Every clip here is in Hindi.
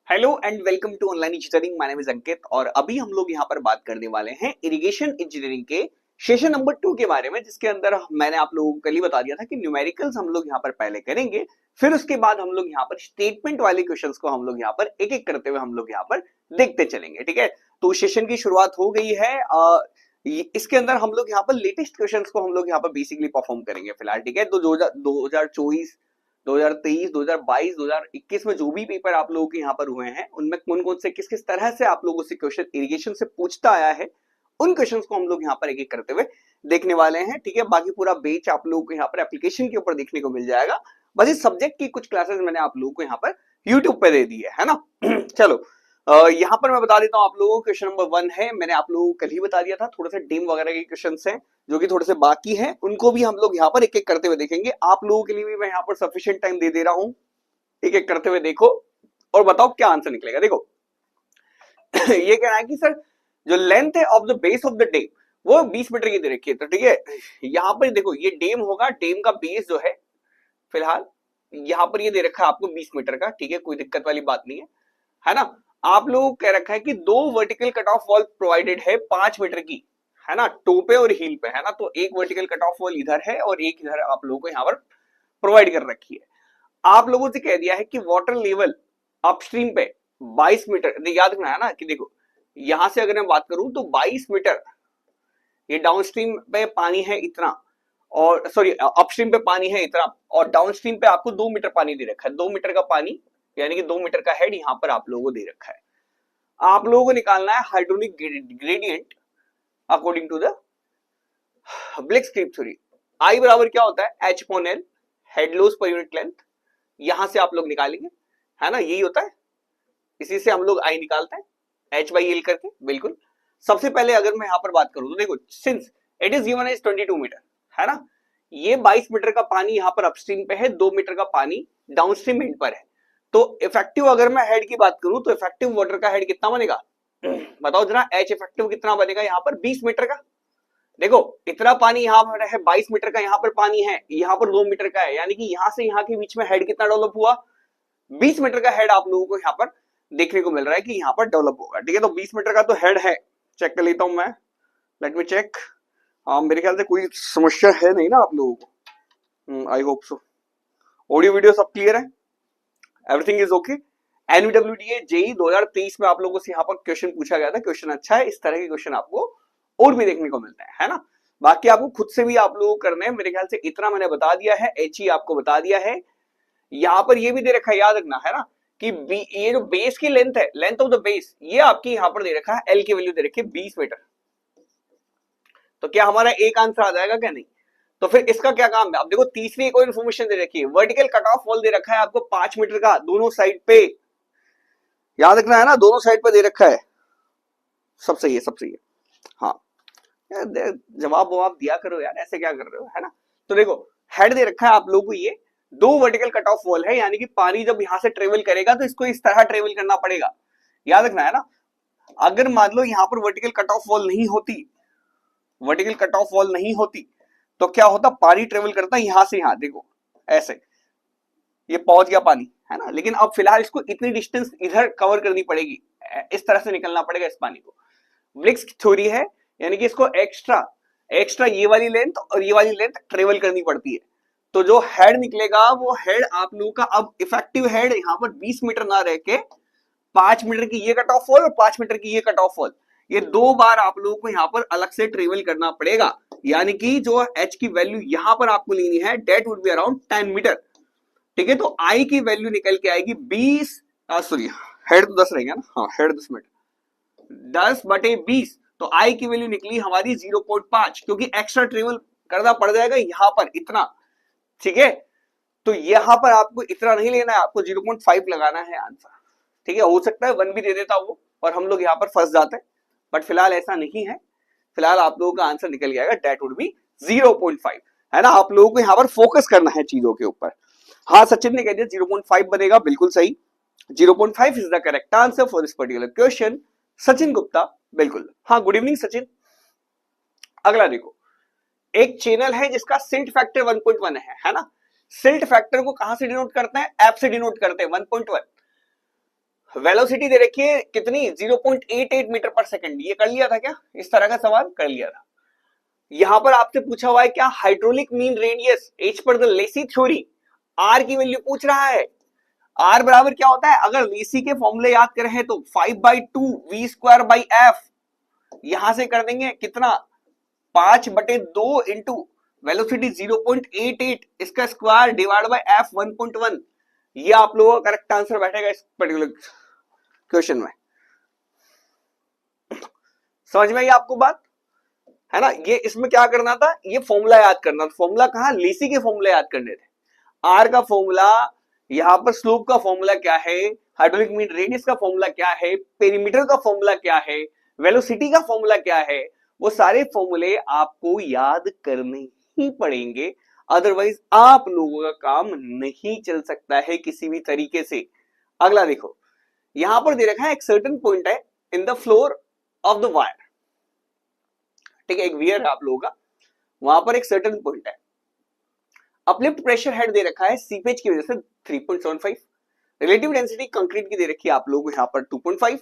Hello and welcome to online engineering. My name is Ankit और अभी हम लोग यहाँ पर बात करने वाले हैं इरिगेशन इंजीनियरिंग के सेशन नंबर 2 के बारे में, जिसके अंदर मैंने आप लोगों को कल ही बता दिया था कि न्यूमेरिकल्स हम लोग यहाँ पर पहले करेंगे, फिर उसके बाद हम लोग यहाँ पर स्टेटमेंट वाले क्वेश्चंस को हम लोग यहाँ पर एक एक करते हुए हम लोग यहाँ पर देखते चलेंगे। ठीक है, तो सेशन की शुरुआत हो गई है। इसके अंदर हम लोग यहाँ पर लेटेस्ट क्वेश्चंस को हम लोग यहाँ पर बेसिकली परफॉर्म करेंगे फिलहाल। ठीक है, तो 2024 2023, 2022, 2021 में जो भी पेपर आप लोगों के यहाँ पर हुए हैं उनमें कौन कौन से किस किस तरह से आप लोगों से क्वेश्चन इरिगेशन से पूछता आया है, उन क्वेश्चंस को हम लोग यहाँ पर एक एक करते हुए देखने वाले हैं। ठीक है, बाकी पूरा बेच आप लोगों को यहाँ पर एप्लीकेशन के ऊपर देखने को मिल जाएगा। बस इस सब्जेक्ट की कुछ क्लासेस मैंने आप लोगों को यहाँ पर यूट्यूब पे दे दी है ना। चलो, यहाँ पर मैं बता देता हूँ आप लोगों को। क्वेश्चन नंबर 1 है, मैंने आप लोगों को कल ही बता दिया था, थोड़ा सा डीम वगैरह के क्वेश्चन हैं जो कि थोड़े से बाकी हैं, उनको भी हम लोग यहाँ पर एक एक करते हुए देखेंगे। आप लोगों के लिए भी मैं यहाँ पर सफिशिएंट टाइम दे रहा हूँ, एक एक करते हुए देखो और बताओ क्या आंसर निकलेगा। देखो ये कह रहा है कि सर जो लेंथ है of the base of the dam वो 20 मीटर की दे रखी है। तो ठीक है, यहाँ पर देखो ये डेम होगा, डेम का बेस जो है फिलहाल यहाँ पर ये दे रखा है आपको 20 मीटर का। ठीक है, कोई दिक्कत वाली बात नहीं है ना। आप लोगों को कह रखा है कि 2 vertical cut off wall provided है 5 मीटर की, है ना, टो पे और हील पे, है ना। तो एक वर्टिकल कट ऑफ वॉल इधर है और एक इधर आप लोगों को यहाँ पर प्रोवाइड कर रखी है। आप लोगों से कह दिया है कि वाटर लेवल अपस्ट्रीम पे 22 मीटर, याद रखना है ना कि देखो यहां से अगर मैं बात करूं तो 22 मीटर ये डाउनस्ट्रीम पे पानी है इतना, और सॉरी अपस्ट्रीम पे पानी है इतना, और डाउनस्ट्रीम पे आपको 2 मीटर पानी दे रखा है। 2 मीटर का पानी यानी कि 2 मीटर का हेड यहाँ पर आप लोगों को दे रखा है। आप लोगों को निकालना है hydraulic gradient according to the Bligh's creep theory. I बराबर क्या होता है, H upon L, head loss per unit length. यहां से आप लोग निकालेंगे, है ना, यही होता है, इसी से हम लोग आई निकालते हैं एच बाई एल करके। बिल्कुल, सबसे पहले अगर मैं यहां पर बात करूं तो देखो since it is given as 22 metre, है ना, ये 22 मीटर का पानी यहाँ पर अपस्ट्रीम पे है, 2 मीटर का पानी डाउनस्ट्रीम एंड पर है। तो इफेक्टिव अगर मैं हेड की बात करूं तो इफेक्टिव वाटर का हेड कितना बनेगा बताओ जरा, एच इफेक्टिव कितना बनेगा यहाँ पर 20 मीटर का। देखो इतना पानी यहाँ पर है, 22 मीटर का यहाँ पर पानी है, यहाँ पर 2 मीटर का है, यानी कि यहाँ से यहाँ के बीच में हेड कितना डेवलप हुआ, 20 मीटर का हेड आप लोगों को यहाँ पर देखने को मिल रहा है कि यहाँ पर डेवलप होगा। ठीक है, तो 20 मीटर का तो हेड है, चेक कर लेता हूं मैं, लेट मी चेक। मेरे ख्याल से कोई समस्या है नहीं ना आप लोगों को, I hope so. Audio video सब क्लियर है, एवरीथिंग इज ओके। एनयूडब्ल्यूडीए जेई 2023 में आप लोगों से यहाँ पर क्वेश्चन पूछा गया था, क्वेश्चन अच्छा है, इस तरह के क्वेश्चन आपको और भी देखने को मिलते हैं, है ना। बाकी आपको खुद से भी आप लोगों को करने हैं, मेरे ख्याल से इतना मैंने बता दिया है, एच ई आपको बता दिया है। यहाँ पर ये भी दे रखा है, याद रखना है ना कि ये जो बेस की लेंथ है, लेंथ ऑफ द बेस, ये आपकी यहाँ पर दे रखा है, एल की वैल्यू दे रखी है 20 मीटर। तो क्या हमारा एक आंसर आ जाएगा क्या, नहीं। तो फिर इसका क्या काम है, अब देखो तीसरी एक और इन्फॉर्मेशन दे रखी है, वर्टिकल कट ऑफ वॉल दे रखा है आपको 5 मीटर का, दोनों साइड पे, याद रखना है ना, दोनों साइड पे दे रखा है। सब सही है, सब सही है, हाँ जवाब ववाब दिया करो यार, ऐसे क्या कर रहे हो, है ना। तो देखो हेड दे रखा है आप लोगों को, ये 2 वर्टिकल कट ऑफ वॉल है, यानी कि पानी जब यहां से ट्रेवल करेगा तो इसको इस तरह ट्रेवल करना पड़ेगा, याद रखना है ना। अगर मान लो यहाँ पर वर्टिकल कट ऑफ वॉल नहीं होती, वर्टिकल कट ऑफ वॉल नहीं होती तो क्या होता, पानी ट्रेवल करता यहां से यहाँ, देखो ऐसे ये पहुंच गया पानी, है ना। लेकिन अब फिलहाल इसको इतनी डिस्टेंस इधर कवर करनी पड़ेगी, इस तरह से निकलना पड़ेगा इस पानी को। ब्लिक्स थ्योरी है, यानी कि इसको एक्स्ट्रा एक्स्ट्रा ये वाली लेंथ और ये वाली लेंथ ट्रेवल करनी पड़ती है। तो जो हेड निकलेगा वो हेड आप लोगों का, अब इफेक्टिव हेड यहाँ पर 20 मीटर ना रह के 5 मीटर की ये कट ऑफ वॉल और 5 मीटर की ये कट ऑफ वॉल, ये 2 बार आप लोगों को यहाँ पर अलग से ट्रेवल करना पड़ेगा। यानी कि जो एच की वैल्यू यहाँ पर आपको लेनी है, that would be around 10 metre. ठीक है, तो आई की वैल्यू निकल के आएगी 20, सॉरी हेड तो 10 रहेगा ना, हाँ हेड 10 मीटर, 10/20, तो आई की वैल्यू निकली हमारी 0.5, क्योंकि एक्स्ट्रा ट्रेवल करना पड़ जाएगा यहाँ पर इतना। ठीक है, तो यहाँ पर आपको इतना नहीं लेना है, आपको 0.5 लगाना है आंसर। ठीक है, हो सकता है 1 भी दे देता वो और हम लोग यहाँ पर फंस जाते हैं, बट फिलहाल ऐसा नहीं है। फिलहाल आप लोगों का आंसर निकल जाएगा, डेट वुड बी 0.5, है ना। आप लोगों को यहाँ पर फोकस करना है चीजों के ऊपर। हाँ सचिन ने कह दिया 0.5 बनेगा, बिल्कुल सही, 0.5 is the correct answer for this particular question, Sachin Gupta, बिल्कुल। हाँ, गुड इवनिंग सचिन। अगला देखो, एक चैनल है जिसका सिल्ट फैक्टर 1.1 है ना। सिल्ट फैक्टर को कहां से डिनोट करते हैं, एफ से डिनोट करते हैं 1.1। वेलोसिटी दे रखी है कितनी 0.88 मीटर पर सेकंड, ये कर लिया था क्या, इस तरह का सवाल कर लिया था। यहां पर आपसे पूछा हुआ है क्या hydraulic mean radius as per the Lacey theory, R की वैल्यू पूछ रहा है। आर बराबर क्या होता है, अगर लेसी के फॉर्मूले याद कर रहे हैं तो 5/2 वी स्क्वायर बाई एफ, यहां से कर देंगे कितना 5/2 इंटू वेलोसिटी 0.88 इसका स्क्वायर डिवाइड बाय एफ 1.1, ये आप लोगों का करेक्ट आंसर बैठेगा इस पर्टिकुलर क्वेश्चन में। समझ में आई आपको बात, है ना। ये इसमें क्या करना था, ये फॉर्मूला याद करना था। फॉर्मूला कहां, लेसी के फॉर्मूला याद करने थे। आर का फॉर्मूला, यहां पर स्लोप का फॉर्मूला क्या है, हाइड्रोलिक मीन रेडियस का फॉर्मूला क्या है, पेरीमीटर का फॉर्मूला क्या है, वेलोसिटी का फॉर्मूला क्या है, वो सारे फॉर्मूले आपको याद करने ही पड़ेंगे, अदरवाइज आप लोगों का काम नहीं चल सकता है किसी भी तरीके से। अगला देखो, यहां पर दे रखा है एक सर्टेन पॉइंट है in the floor of the wire, ठीक है, एक वियर है आप लोगों का, वहां पर एक सर्टेन पॉइंट है, अपलिफ्ट प्रेशर हेड दे रखा है सीपेज की वजह से 3.75, रिलेटिव डेंसिटी कंक्रीट की दे रखी है आप लोगों को यहां पर 2.5,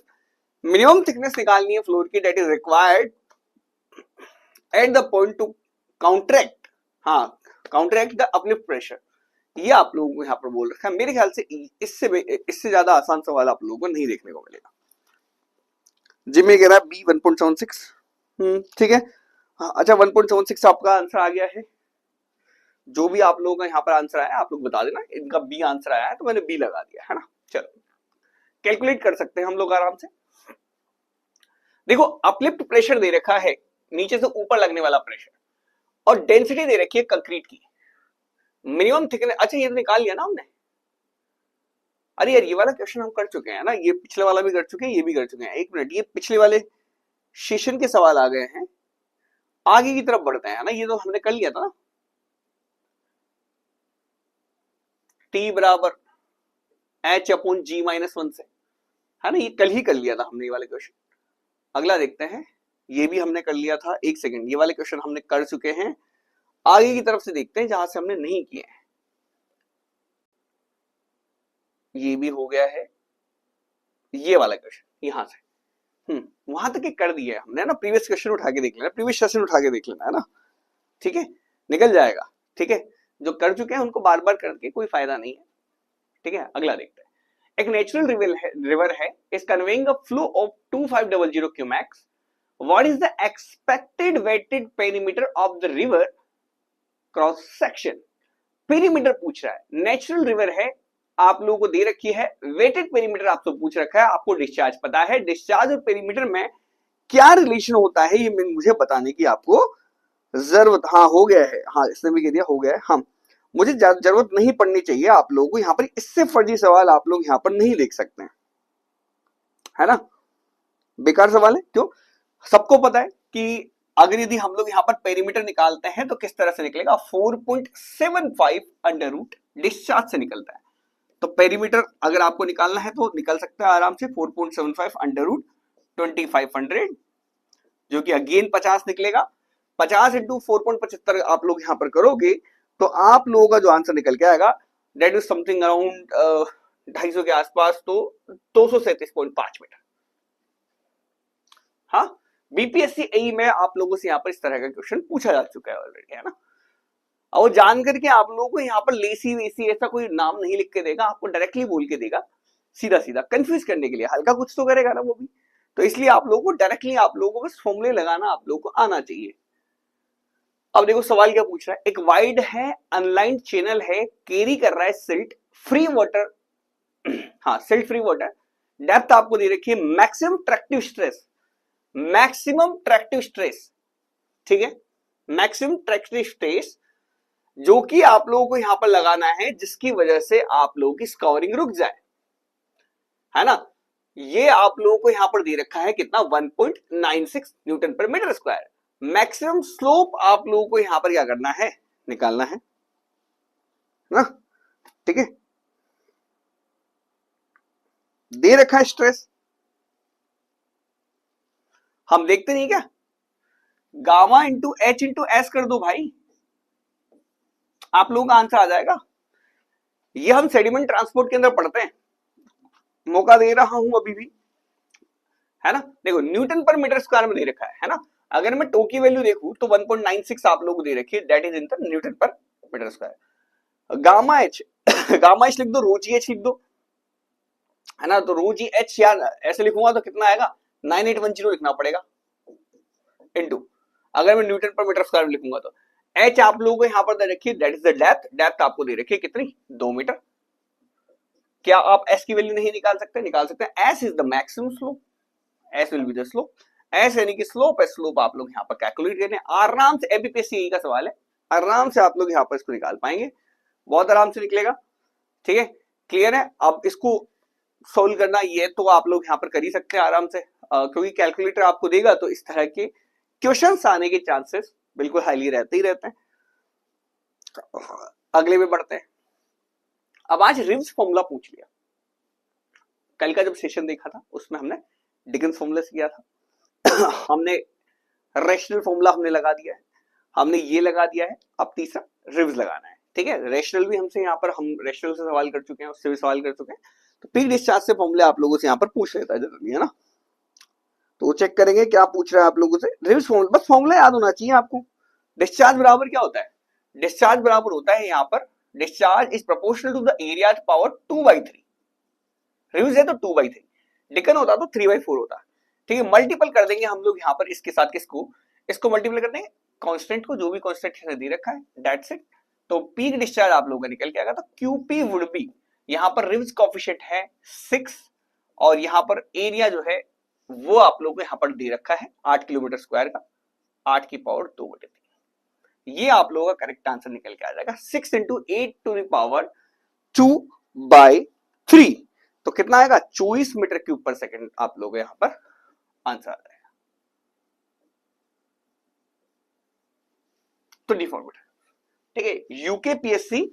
मिनिमम थिकनेस निकालनी है फ्लोर की that is required at the point two counteract, हाँ काउंटरैक्ट द अपलिफ्ट प्रेशर, ये आप लोगों को यहां पर बोल रखा है। मेरे ख्याल से इससे ज्यादा आसान सवाल आप लोगों को नहीं देखने को मिलेगा। जिम्मे कह रहा है बी 1.76, ठीक है, हाँ, अच्छा 1.76 आपका आंसर आ गया है। जो भी आप लोगों का यहाँ पर आंसर आया आप लोग बता देना, इनका बी आंसर आया है तो मैंने बी लगा दिया, है ना। चलो कैलकुलेट कर सकते हैं हम लोग आराम से। देखो अपलिफ्ट प्रेशर दे रखा है, नीचे से ऊपर लगने वाला प्रेशर, और डेंसिटी दे रखी है कंक्रीट की, मिनिमम थिकनेस, अच्छा ये तो निकाल लिया ना हमने। अरे यार ये वाला क्वेश्चन हम कर चुके हैं ना, ये पिछले वाला भी कर चुके हैं, ये भी कर चुके हैं। एक मिनट, ये पिछले वाले सेशन के सवाल आ गए हैं, आगे की तरफ बढ़ते हैं ना, ये तो हमने कर लिया था ना। टी बराबर H/G-1 से, है ना, ये कल ही कर लिया था हमने ये वाले क्वेश्चन। अगला देखते हैं, ये भी हमने कर लिया था, एक सेकंड, ये वाले क्वेश्चन हमने कर चुके हैं। आगे की तरफ से देखते हैं जहां से हमने नहीं किए हैं। ये भी हो गया है, ये वाला क्वेश्चन यहां से वहां तक कर दिया है हमने ना। प्रीवियस क्वेश्चन उठा के देख लेना, प्रीवियस सेशन उठा के देख लेना, है ना, ठीक है, निकल जाएगा। ठीक है, जो कर चुके हैं उनको बार बार करके कोई फायदा नहीं है। ठीक है, अगला देखते हैं। एक नेचुरल रिवर है is conveying a flow of 2500 QMax, what is the expected wetted perimeter of the river cross section. Perimeter पूछ रहा है, नेचुरल रिवर है, आप लोगों को दे रखी है, वेटेड पेरीमीटर आपसे पूछ रखा है, आपको डिस्चार्ज पता है, डिस्चार्ज और पेरीमीटर में क्या रिलेशन होता है ये मुझे बताने की आपको जरूरत, हाँ हो गया है, हाँ इसने भी कह दिया हो गया है, हाँ मुझे जरूरत नहीं पड़नी चाहिए आप लोगों को यहाँ पर, इससे फर्जी सवाल आप लोग यहाँ पर नहीं देख सकते हैं, है ना, बेकार सवाल है। क्यों, सबको पता है कि अगर यदि हम लोग यहाँ पर पेरीमीटर निकालते हैं तो किस तरह से निकलेगा, 4.75 अंडर रूट डिस्चार्ज से निकलता है। तो पेरीमीटर अगर आपको निकालना है तो निकल सकता है आराम से 4.75 अंडर रूट 2500, जो कि अगेन 50 निकलेगा। 50 इंटू 4.75 आप लोग यहां पर करोगे तो आप लोगों का जो आंसर निकल के आएगा दैट इज समथिंग अराउंड 250 के आसपास, तो 237.5 मीटर। हाँ, बीपीएससी एई में आप लोगों से यहाँ पर इस तरह का क्वेश्चन पूछा जा चुका है ऑलरेडी, है ना। और जान करके आप लोगों को यहाँ पर लेसी वेसी ऐसा कोई नाम नहीं लिख के देगा, आपको डायरेक्टली बोल के देगा, सीधा सीधा कंफ्यूज करने के लिए, हल्का कुछ तो करेगा ना वो भी, तो इसलिए आप लोगों को डायरेक्टली आप लोगों को बस फॉर्मूले लगाना आप लोगों को आना चाहिए। अब देखो सवाल क्या पूछ रहा है, एक वाइड है अनलाइंड चैनल है, कैरी कर रहा है सिल्ट फ्री वाटर, हाँ सिल्ट फ्री वाटर, डेप्थ आपको दे रखी है, maximum tractive stress, maximum tractive stress, ठीक है, मैक्सिमम ट्रैक्टिव स्ट्रेस जो कि आप लोगों को यहां पर लगाना है, जिसकी वजह से आप लोगों की स्कोरिंग रुक जाए, है ना। ये आप लोगों को यहां पर दे रखा है कितना 1.96 Newton per metre square. Maximum slope आप लोगों को यहां पर क्या करना है, निकालना है ना, ठीक है। दे रखा है स्ट्रेस, हम देखते नहीं क्या, gamma into H into S कर दो भाई, आप लोगों का आंसर आ जाएगा। ये हम सेडिमेंट ट्रांसपोर्ट के अंदर पढ़ते हैं, मौका दे रहा हूं अभी भी, है ना। देखो न्यूटन पर मीटर स्क्वायर में दे रखा है ना। अगर मैं टो की वैल्यू देखूं तो 1.96 आप लोग दे रखी है, that is in newton per metre square. Gamma H gamma H लिख दो, रो जी एच लिख दो, है ना। तो रो जी एच या ऐसे लिखूंगा तो कितना आएगा, 9810 लिखना पड़ेगा इनटू, अगर मैं न्यूटन पर मीटर स्क्वायर में लिखूंगा तो। एच आप लोगों को यहां पर दे रखी है, that is the depth, depth आपको दे रखी है कितनी, 2 मीटर। क्या आप एस की वैल्यू नहीं निकाल सकते, निकाल सकते हैं। S is the maximum slope, S will be the slope, S यानी कि स्लोप है, स्लोप आप लोग यहाँ पर कैलकुलेट करें आराम से, एबीपीएससी का सवाल है, आराम से आप लोग यहाँ पर इसको निकाल पाएंगे, बहुत आराम से निकलेगा, ठीक है। क्लियर है। अब इसको सोल्व करना ये तो आप लोग यहाँ पर कर ही सकते हैं आराम से, क्योंकि कैलकुलेटर आपको देगा तो इस तरह के क्वेश्चंस आने के चांसेस बिल्कुल हाईली रहते ही रहते हैं। अगले में बढ़ते हैं। अब आज रिव्स फॉर्मूला पूछ लिया, कल का जब सेशन देखा था उसमें हमने डिकन्स फॉर्मूला किया था हमने रेशनल फॉर्मूला हमने लगा दिया है, हमने ये लगा दिया है, अब तीसरा रिव्स लगाना है, ठीक है। रेशनल भी हमसे यहाँ पर, हम रेशनल से सवाल कर चुके हैं, उससे भी सवाल कर चुके हैं, तो पीक डिस्चार्ज से फॉर्मूले आप लोगों से यहाँ पर पूछ लेता है जनरली, है ना। तो चेक करेंगे क्या पूछ रहा है आप लोगों से, रिव्स फॉर्मूला, बस फॉर्मूला याद होना चाहिए आपको। डिस्चार्ज बराबर क्या होता है, डिस्चार्ज बराबर होता है यहाँ पर, discharge is proportional to the area power 2/3, रिव्स है तो 2/3, डिकन होता तो 3/4 होता, ठीक है। मल्टीपल कर देंगे हम लोग यहाँ पर इसके साथ, किसको, इसको मल्टीपल कर देंगे कांस्टेंट को, जो भी कांस्टेंट दे रखा है, दैट्स इट। तो पीक डिस्चार्ज आप लोगों का निकल के आएगा, तो क्यूपी वुड बी, यहाँ पर रिव्स कोएफिशिएंट है 6, और यहाँ पर एरिया जो है वो आप लोगों को यहाँ पर दे रखा है 8 किलोमीटर स्क्वायर का, 8 की पावर 2/3, ये आप लोगों का करेक्ट आंसर निकल के आ जाएगा, 6 × 8⁻²/3। तो कितना आएगा, 24 मीटर क्यूब पर सेकंड आप लोग यहाँ पर आंसर आ जाएगा। तो डिफॉर्मेट, ठीक है। यूकेपीएससी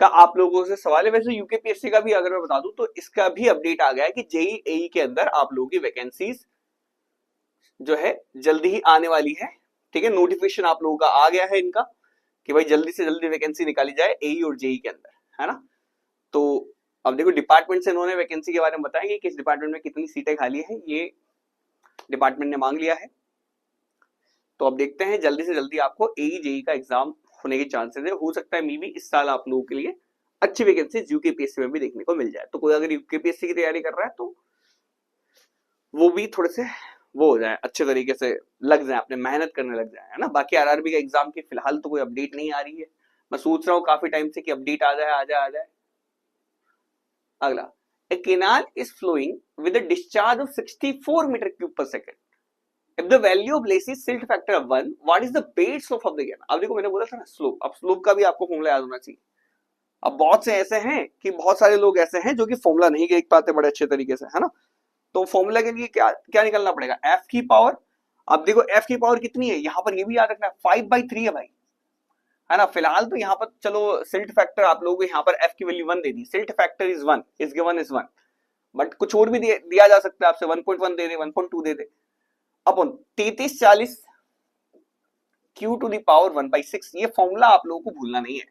का आप लोगों से सवाल है, वैसे यूकेपीएससी का भी अगर मैं बता दूं तो इसका भी अपडेट आ गया है कि जेईई के अंदर आप लोगों की वैकेंसीज जो है जल्दी ही आने वाली है, ठीक है। नोटिफिकेशन आप लोगों का आ गया है इनका कि भाई जल्दी से जल्दी वैकेंसी निकाली जाए एई और जेई के अंदर, है ना। तो अब देखो डिपार्टमेंट से इन्होंने वैकेंसी के बारे में बताया कि किस डिपार्टमेंट में कितनी सीटें खाली है, ये डिपार्टमेंट ने मांग लिया है। तो अब देखते हैं जल्दी से जल्दी आपको एई जेई का एग्जाम होने के चांसेस है, हो सकता है मे भी इस साल आप लोगों के लिए अच्छी वैकेंसी यूकेपीएससी में भी देखने को मिल जाए। तो कोई अगर यूकेपीएससी की तैयारी कर रहा है तो वो भी थोड़े से वो हो जाए, अच्छे तरीके से लग जाए, अपने मेहनत करने लग जाए, है ना। बाकी आरआरबी का एग्जाम की फिलहाल तो कोई अपडेट नहीं आ रही है, मैं सोच रहा हूँ काफी टाइम से कि अपडेट आ जाए, आ जाए, आ जाए। अगला, a canal is flowing with a discharge of 64 meter cube per second. If the value of Lacey's silt factor of 1, what is the base slope of the canal? अब देखो मैंने बोला था ना स्लोप, अब स्लोप का भी आपको फॉर्मूला याद होना चाहिए। अब बहुत से ऐसे हैं कि बहुत सारे लोग ऐसे हैं जो कि फॉर्मूला नहीं देख पाते बड़े अच्छे तरीके से, है ना। तो फॉर्मूला के लिए क्या क्या निकलना पड़ेगा, एफ की पावर। अब देखो एफ की पावर कितनी है, यहाँ पर ये भी याद रखना है 5/3 है भाई, है ना। फिलहाल तो यहाँ पर चलो सिल्ट फैक्टर आप लोगों को यहाँ पर एफ की value 1 they the, silt factor is 1, is given is 1, but कुछ और भी दिया जा सकता है आपसे, 1.1 दे दे, 1.2 दे दे, अपन 3340 Q टू द पावर 1/6, ये फॉर्मूला आप लोगों को भूलना नहीं है,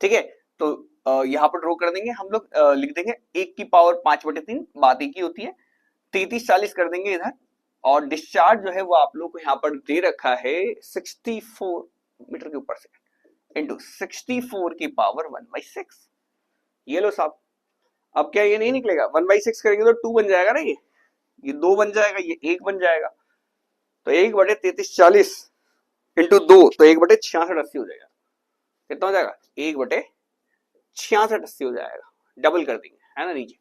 ठीक है। तो यहाँ पर ड्रॉ कर देंगे हम लोग, लिख देंगे 1 की पावर 5/3, बात एक ही होती है, 3340 कर देंगे इधर, और डिस्चार्ज जो है वो आप लोग को यहाँ पर दे रखा है 64 मीटर के ऊपर सेकंड इंटू 64 की पावर 1/6, ये लो साहब। अब क्या ये नहीं निकलेगा, 1/6 करेंगे तो 2 बन जाएगा ना, ये 2 बन जाएगा, ये 1 बन जाएगा, तो 1/3340 इंटू 2, तो 1/6680 हो जाएगा। कितना हो जाएगा, 1/6680 हो जाएगा, डबल कर देंगे, है ना नीचे।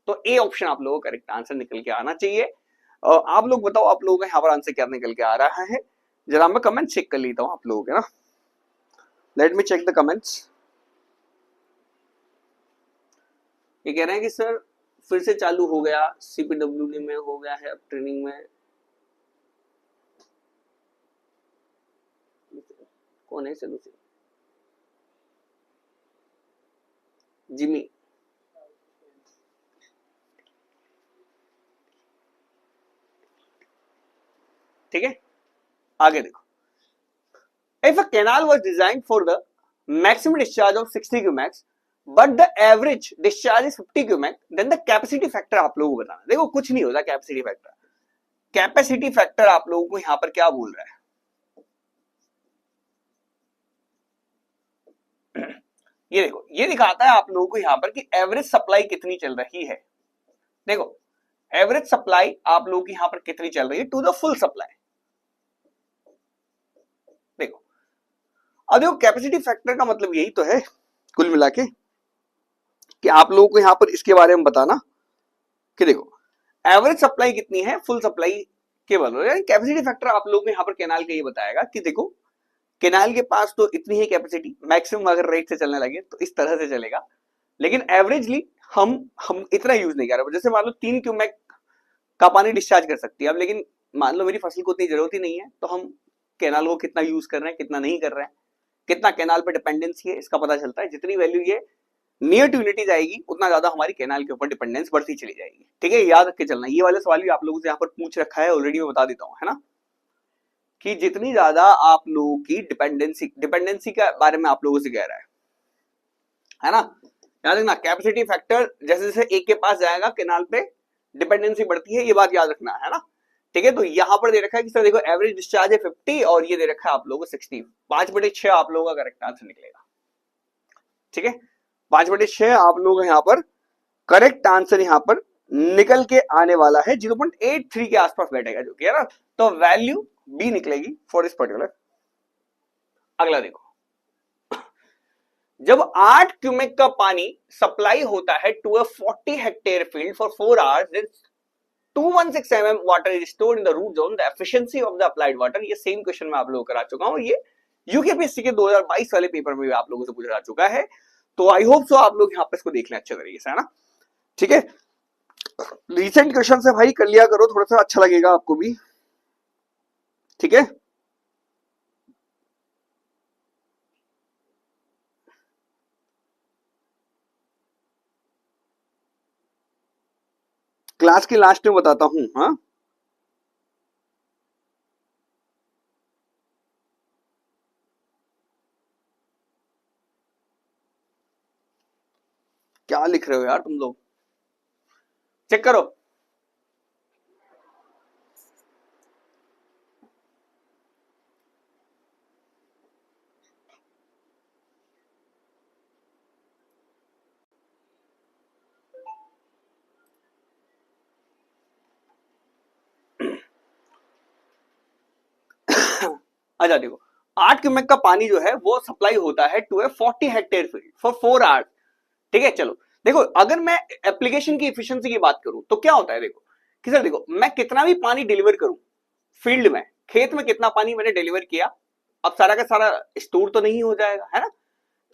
तो ए ऑप्शन आप लोगों को करेक्ट आंसर निकल के आना चाहिए। आप लोग बताओ आप लोगों का यहाँ पर आंसर क्या निकल के आ रहा है, जरा मैं कमेंट चेक कर लेता हूँ आप लोगों के ना, let me check the comments. ये कह रहे हैं कि सर फिर से चालू हो गया, सीपीडब्ल्यूडी में हो गया है, अब ट्रेनिंग में कौन है, चलो जिमी, ठीक है। आगे देखो, if a canal was designed for the maximum discharge of 60 cumax, but the average discharge is 50 cumec, then the capacity factor आप लोगों को बताना। देखो कुछ नहीं होता कैपेसिटी फैक्टर, कैपेसिटी फैक्टर आप लोगों को यहां पर क्या बोल रहा है, ये देखो ये दिखाता है आप लोगों को यहां पर कि एवरेज सप्लाई कितनी चल रही है। देखो एवरेज सप्लाई आप लोगों की यहां पर कितनी चल रही है टू द फुल सप्लाई। देखो अब देखो कैपेसिटी फैक्टर का मतलब यही तो है कुल मिला के कि आप लोगों को यहां पर इसके बारे में बताना कि देखो एवरेज सप्लाई कितनी है फुल सप्लाई के बराबर, यानी कैपेसिटी फैक्टर आप लोगों को यहां पर केनाल का ये बताएगा कि देखो केनाल के पास तो इतनी ही कैपेसिटी, मैक्सिमम अगर रेट से चलने लगे तो इस तरह से चलेगा, लेकिन एवरेजली हम इतना यूज नहीं कर रहे। जैसे मान लो 3 क्यूमेक का पानी डिस्चार्ज कर सकती है अब, लेकिन मान लो मेरी फसल को उतनी जरूरत ही नहीं है, तो हम केनाल को कितना यूज कर रहे हैं कितना नहीं कर रहे हैं, कितना केनाल पे डिपेंडेंसी है इसका पता चलता है। जितनी वैल्यू ये नियर टू यूनिटी जाएगी उतना ज्यादा हमारी केनाल के ऊपर डिपेंडेंस बढ़ती चली जाएगी। ठीक है, याद रख के चलना। ये वाले सवाल भी आप लोगों से यहाँ पर पूछ रखा है ऑलरेडी, मैं बता देता हूँ, है ना, कि जितनी ज्यादा आप लोगों की डिपेंडेंसी के बारे में आप लोगों से कह रहा है ना, याद रखना कैपेसिटी फैक्टर जैसे जैसे एक के पास जाएगा केनाल पे डिपेंडेंसी बढ़ती है, ये बात याद रखना है ना। ठीक है, तो यहां पर दे रखा है कि सर देखो एवरेज डिस्चार्ज है 50 और ये दे रखा है आप लोगों को 60, 5/6 आप लोगों का करेक्ट आंसर निकलेगा। ठीक है, 5/6 आप लोग यहाँ पर करेक्ट आंसर यहाँ पर निकल के आने वाला है, 0.83 के आसपास बैठेगा जो कि है ना, तो वैल्यू बी निकलेगी फॉर दिस पर्टिकुलर। अगला देखो, जब 8 क्यूमेक का पानी सप्लाई होता है to a 40 hectare field for 4 hours, then 216 mm water is stored in the root zone, the efficiency of the applied water. ये सेम क्वेश्चन मैं आप लोगों को करा चुका हूं, ये यूकेपीएससी के 2022 वाले पेपर में भी आप लोगों से पूछा जा चुका है, तो आई होप सो आप लोग यहाँ पर इसको देख लें अच्छे तरीके से, है ना। ठीक है, रिसेंट क्वेश्चन से भाई कर लिया करो, थोड़ा सा अच्छा लगेगा आपको भी। ठीक है, क्लास के लास्ट में बताता हूं। हाँ, क्या लिख रहे हो यार तुम लोग, चेक करो। अच्छा देखो, 8 क्यूमेक का पानी जो है वो सप्लाई होता है to a 40 hectare field for 4 hours. ठीक है, चलो देखो अगर मैं एप्लीकेशन की एफिशिएंसी की बात करूं तो क्या होता है, देखो कि सर देखो मैं कितना भी पानी डिलीवर करूं फील्ड में, खेत में कितना पानी मैंने डिलीवर किया, अब सारा का सारा स्टोर तो नहीं हो जाएगा, है ना।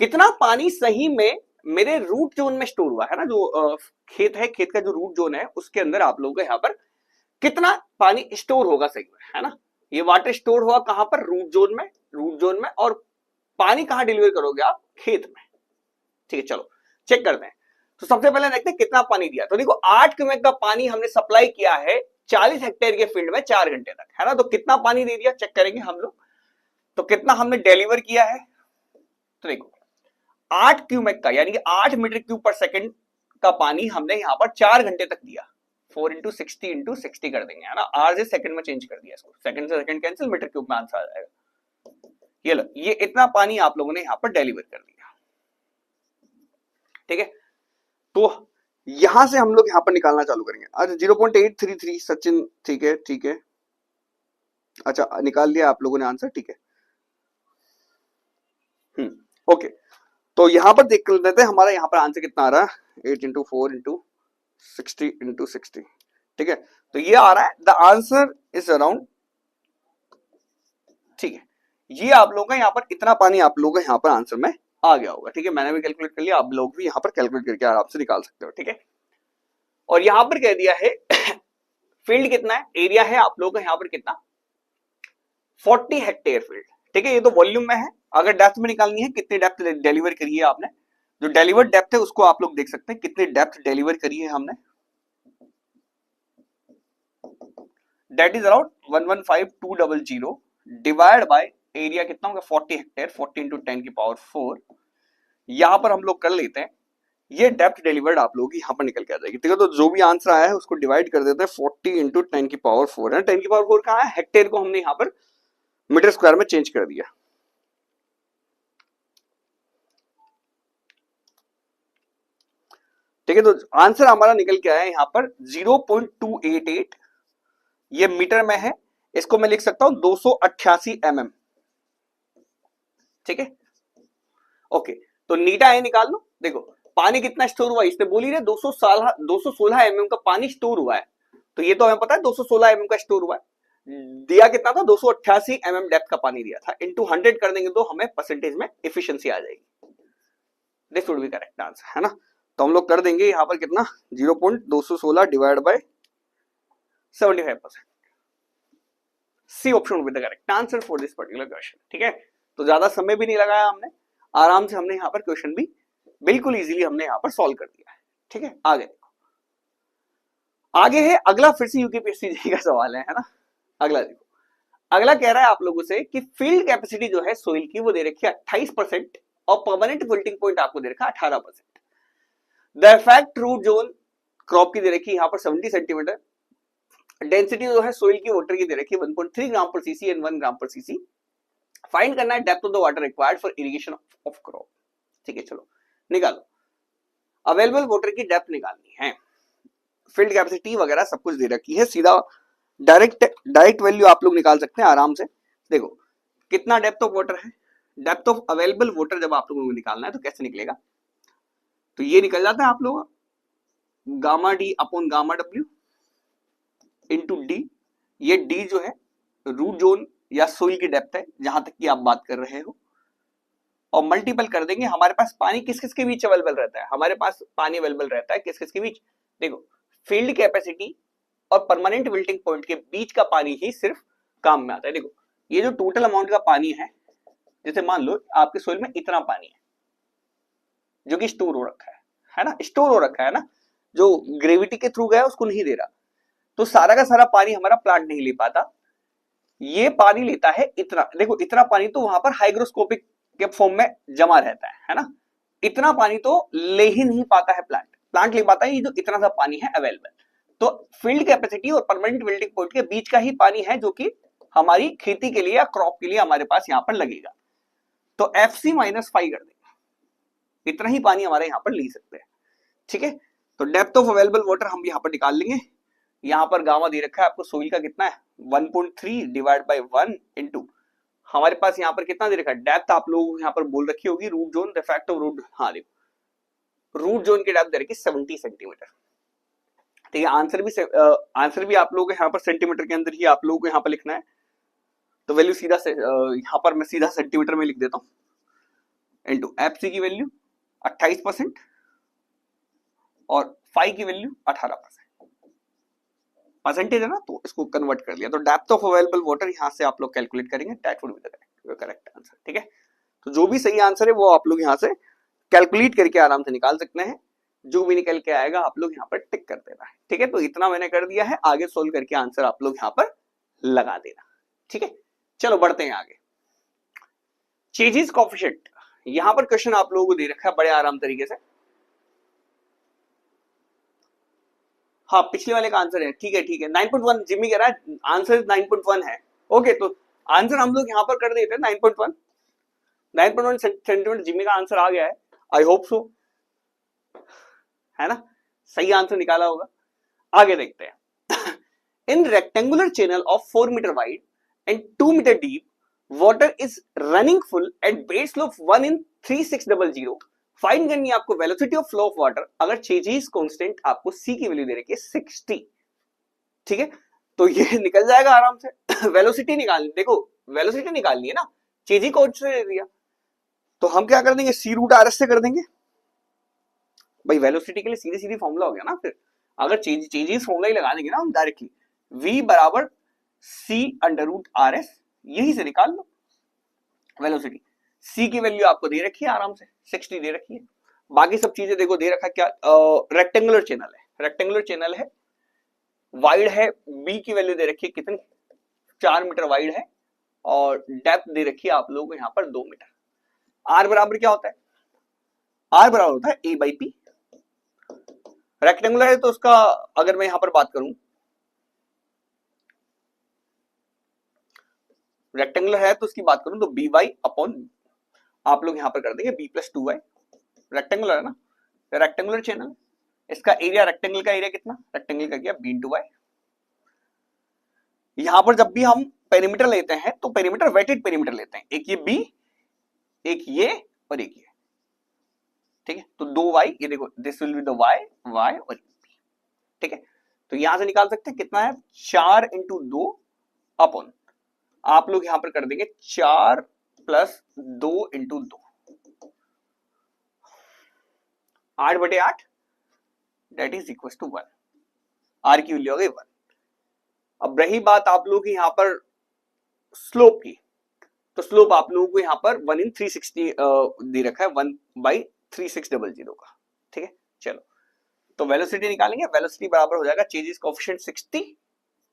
कितना पानी सही में मेरे रूट जोन में स्टोर हुआ है ना, जो खेत है, खेत का जो रूट जोन है उसके अंदर आप लोगों को यहाँ पर कितना पानी स्टोर होगा सही में, है ना। ये वाटर स्टोर हुआ कहां पर, रूट जोन में, रूट जोन में, और पानी कहां डिलीवर करोगे आप, खेत में। ठीक है, चलो चेक करते हैं। तो सबसे पहले देखते हैं कितना पानी दिया, तो देखो 8 क्यूमेक का पानी हमने सप्लाई किया है 40 हेक्टेयर के फील्ड में 4 घंटे तक, है ना। तो कितना पानी दे दिया चेक करेंगे हम लोग, तो कितना हमने डिलीवर किया है, तो देखो 8 क्यूमेक का यानी कि 8 मीटर क्यूब पर सेकंड का पानी हमने यहाँ पर 4 घंटे तक दिया, 4 इंटू 60 इंटू 60 कर देंगे, है ना, आर से सेकंड में चेंज कर दिया इसको, सेकंड से सेकंड कैंसिल, मीटर क्यूब में आंसर आ जाएगा। ये लो, ये इतना पानी आप लोगों ने यहाँ पर डिलीवर कर दिया। ठीक है, तो यहां से हम लोग यहाँ पर निकालना चालू करेंगे। अच्छा 0.833 सचिन, ठीक है ठीक है, अच्छा निकाल लिया आप लोगों ने आंसर, ठीक है। ओके, तो यहां पर देख लेते हैं हमारा यहाँ पर आंसर कितना आ रहा है, 8 इंटू 4 इंटू 60 इंटू 60। ठीक है, तो ये आ रहा है, द आंसर इज अराउंड, ठीक है, ये आप लोगों का यहाँ पर इतना पानी आप लोगों का यहाँ पर आंसर में आ गया होगा। ठीक है, मैंने भी कैलकुलेट कर लिया, आप लोग भी यहाँ पर कैलकुलेट करके आराम से निकाल सकते हो। ठीक है, और यहाँ पर कह दिया है फील्ड कितना है, एरिया है आप लोगों का यहाँ पर कितना, 40 हेक्टेयर फील्ड। ठीक है, ये तो वॉल्यूम में है, अगर डेप्थ में निकालनी है कितनी डेप्थ डिलीवर करी है आपने, जो डिलीवर्ड डेप्थ है उसको आप लोग देख सकते हैं, कितनी डेप्थ डिलीवर करी है हमने, that is around 115200 divide by area कितना होगा 40 हेक्टेयर, 40 इंटू 10 की पावर 4। यहां पर हम लोग कर लेते हैं ये डेप्थ डिलीवर्ड आप लोगों की यहाँ पर निकल के आ जाएगी। ठीक है, तो जो भी आंसर आया है उसको डिवाइड कर देते हैं 40 इंटू 10 की पावर 4 है। 10 की पावर 4 कहाँ है, हेक्टेयर को हमने यहाँ पर मीटर स्क्वायर में चेंज कर दिया। ठीक है, तो आंसर हमारा निकल के आया यहाँ पर 0.288, ये मीटर में है, इसको मैं लिख सकता हूं 288 mm। ठीक है, ओके, तो नीटा है निकाल लो। देखो पानी कितना स्टोर हुआ, इसने बोली रहे 216 mm का पानी स्टोर हुआ है, तो ये तो हमें पता है 216 mm का स्टोर हुआ है। दिया कितना था, 288 mm डेप्थ का पानी दिया था, इनटू 100 कर देंगे तो हमें परसेंटेज में एफिशिएंसी आ जाएगी। This would be correct answer, है ना। तो हम लोग कर देंगे यहाँ पर कितना, 0.216 divide by 75%। See option with the correct answer for this particular question. ठीक है, तो ज्यादा समय भी नहीं लगाया हमने, आराम से हमने यहाँ पर क्वेश्चन भी बिल्कुल इजीली हमने यहाँ पर सॉल्व कर दिया है। ठीक है, आगे देखो, आगे है अगला, फिर से यूपीएससी का सवाल है ना। अगला देखो, अगला कह रहा है आप लोगों से कि फील्ड कैपेसिटी जो है सोइल की वो दे रखी है 28% और परमानेंट विल्टिंग पॉइंट आपको दे रखा है 18%। The effect root zone crop की दे रखी है यहाँ पर 70 सेंटीमीटर, डेंसिटी जो है सोइल की वाटर की दे रखी है 1.3 ग्राम पर सीसी एंड 1 ग्राम पर सीसी। फाइंड करना है depth of the water required for irrigation of crop. ठीक है, चलो निकालो, अवेलेबल वाटर की डेप्थ निकालनी है, फील्ड कैपेसिटी वगैरह सब कुछ दे रखी है, सीधा डायरेक्ट वैल्यू आप लोग निकाल सकते हैं आराम से। देखो कितना डेप्थ ऑफ वाटर है, डेप्थ ऑफ अवेलेबल वाटर जब आप लोगों को निकालना है तो कैसे निकलेगा, तो ये निकल जाता है आप लोग gamma D upon gamma W into D. ये डी जो है रूट जोन या सोइल की डेप्थ है जहां तक की आप बात कर रहे हो, और मल्टीपल कर देंगे हमारे पास पानी किस किस के बीच अवेलेबल रहता है, हमारे पास पानी अवेलेबल रहता है किस किस के बीच, देखो फील्ड कैपेसिटी और परमानेंट विल्टिंग पॉइंट के बीच का पानी ही सिर्फ काम में आता है। देखो ये जो टोटल अमाउंट का पानी है, जैसे मान लो आपके सोइल में इतना पानी है जो कि स्टोर हो रखा है ना, स्टोर हो रखा है ना, जो ग्रेविटी के थ्रू गया उसको नहीं दे रहा, तो सारा का सारा पानी हमारा प्लांट नहीं ले पाता, ये पानी लेता है इतना। देखो इतना पानी तो वहां पर हाइग्रोस्कोपिक के फॉर्म में जमा रहता है ना, इतना पानी तो ले ही नहीं पाता है प्लांट ले पाता है ये जो इतना सा पानी है अवेलेबल। तो फील्ड कैपेसिटी और परमानेंट विल्टिंग पॉइंट के बीच का ही पानी है जो कि हमारी खेती के लिए या क्रॉप के लिए हमारे पास यहाँ पर लगेगा, तो FC माइनस 5 कर देंगे, इतना ही पानी हमारे यहाँ पर ले सकते हैं। ठीक है, तो डेप्थ ऑफ अवेलेबल वाटर हम यहाँ पर निकाल लेंगे, यहाँ पर गामा दे रखा है आपको सोइल का कितना है 1.3 डिवाइड बाय 1 इंटू हमारे पास यहाँ पर कितना दे रखा है, डेप्थ आप लोग यहाँ पर बोल रखी होगी root zone, the fact of root, हाँ देखो रूट जोन की डेप्थ दे रखी 70 सेंटीमीटर। ठीक है, आंसर भी आप लोगों को यहाँ पर सेंटीमीटर के अंदर ही आप लोगों को यहाँ पर लिखना है, तो वैल्यू सीधा यहाँ पर मैं सीधा सेंटीमीटर में लिख देता हूँ इंटू FC की वैल्यू 28% और फाई की वैल्यू 18%, परसेंटेज है ना, तो इसको कन्वर्ट कर लिया, तो डेप्थ ऑफ अवेलेबल वाटर यहाँ से आप लोग कैलकुलेट करेंगे, that would be the correct answer. ठीक है, तो जो भी सही आंसर है वो आप लोग यहाँ से कैलकुलेट करके आराम से निकाल सकते हैं, जो भी निकल के आएगा आप लोग यहाँ पर टिक कर देना है। ठीक है, तो इतना मैंने कर दिया है, आगे सोल्व करके आंसर आप लोग यहाँ पर लगा देना। ठीक है, चलो बढ़ते हैं आगे। चेजिस कोएफिशिएंट, यहाँ पर क्वेश्चन आप लोगों को दे रखा है बड़े आराम तरीके से, हाँ पिछले वाले का आंसर है, ठीक है 9.1 जिम्मी कह रहा है आंसर 9.1 है। ओके, तो आंसर हम लोग यहाँ पर कर देते हैं 9.1 सेंटीमीटर, जिम्मी का आंसर आ गया है, आई होप सो, है ना, सही आंसर निकाला होगा। आगे देखते हैं in rectangular channel of 4 metre wide and 2 metre deep water is running full at base slope 1 in 3600, find करनी है आपको velocity of flow of water अगर चेजिस कांस्टेंट आपको C की वैल्यू दे रखी है 60। ठीक है, तो ये निकल जाएगा आराम से वेलोसिटी निकालनी, देखो वेलोसिटी निकालनी है ना, चेजी कांस्टेंट दे दिया तो हम क्या कर देंगे C√RS से कर देंगे, भाई वेलोसिटी के लिए सीधी सीधी फॉर्मूला हो गया ना, फिर अगर चेजिस फॉर्मूला ही लगा देंगे ना हम डायरेक्टली, V बराबर C√RS, यही से निकाल लो वेलोसिटी। C की वैल्यू आपको दे रखी है आराम से 60 दे रखी है, बाकी सब चीजें देखो दे रखा क्या, रेक्टेंगुलर चैनल है, वाइड है, B की वैल्यू दे रखी है कितनी 4 मीटर वाइड है, और डेप्थ दे रखी है आप लोगों को यहाँ पर 2 मीटर। R बराबर क्या होता है, R बराबर होता है A/P, रेक्टेंगुलर है तो उसका अगर मैं यहां पर बात करूं, रेक्टेंगुलर है तो उसकी बात करूं तो बी वाई अपॉन, आप लोग यहां पर कर देंगे B plus two Y. Rectangular है ना, रेक्टेंगुलर चैनल, इसका एरिया, रेक्टेंगल का एरिया कितना, रेक्टेंगल का क्या, बी इंटू वाई। यहां पर जब भी हम पेरीमीटर लेते हैं तो पेरीमीटर वेटेड पेरीमीटर लेते हैं, एक ये बी, एक ये और एक ये, ठीक है। तो दो वाई, ये देखो this will be the Y, Y और बी, ठीक है। तो यहां से निकाल सकते हैं कितना है, 4 इंटू 2 अपॉन, आप लोग यहां पर कर देंगे 4 plus 2 into 2, 8/8, that is equal to 1, R की वैल्यू हो गई 1। अब रही बात आप लोग की यहां पर स्लोप की, तो स्लोप आप लोगों को यहां पर 1 इन 360 दे रखा है, 1/3600 का, ठीक है। चलो तो वेलोसिटी निकालेंगे, वेलोसिटी बराबर हो जाएगा changes coefficient 60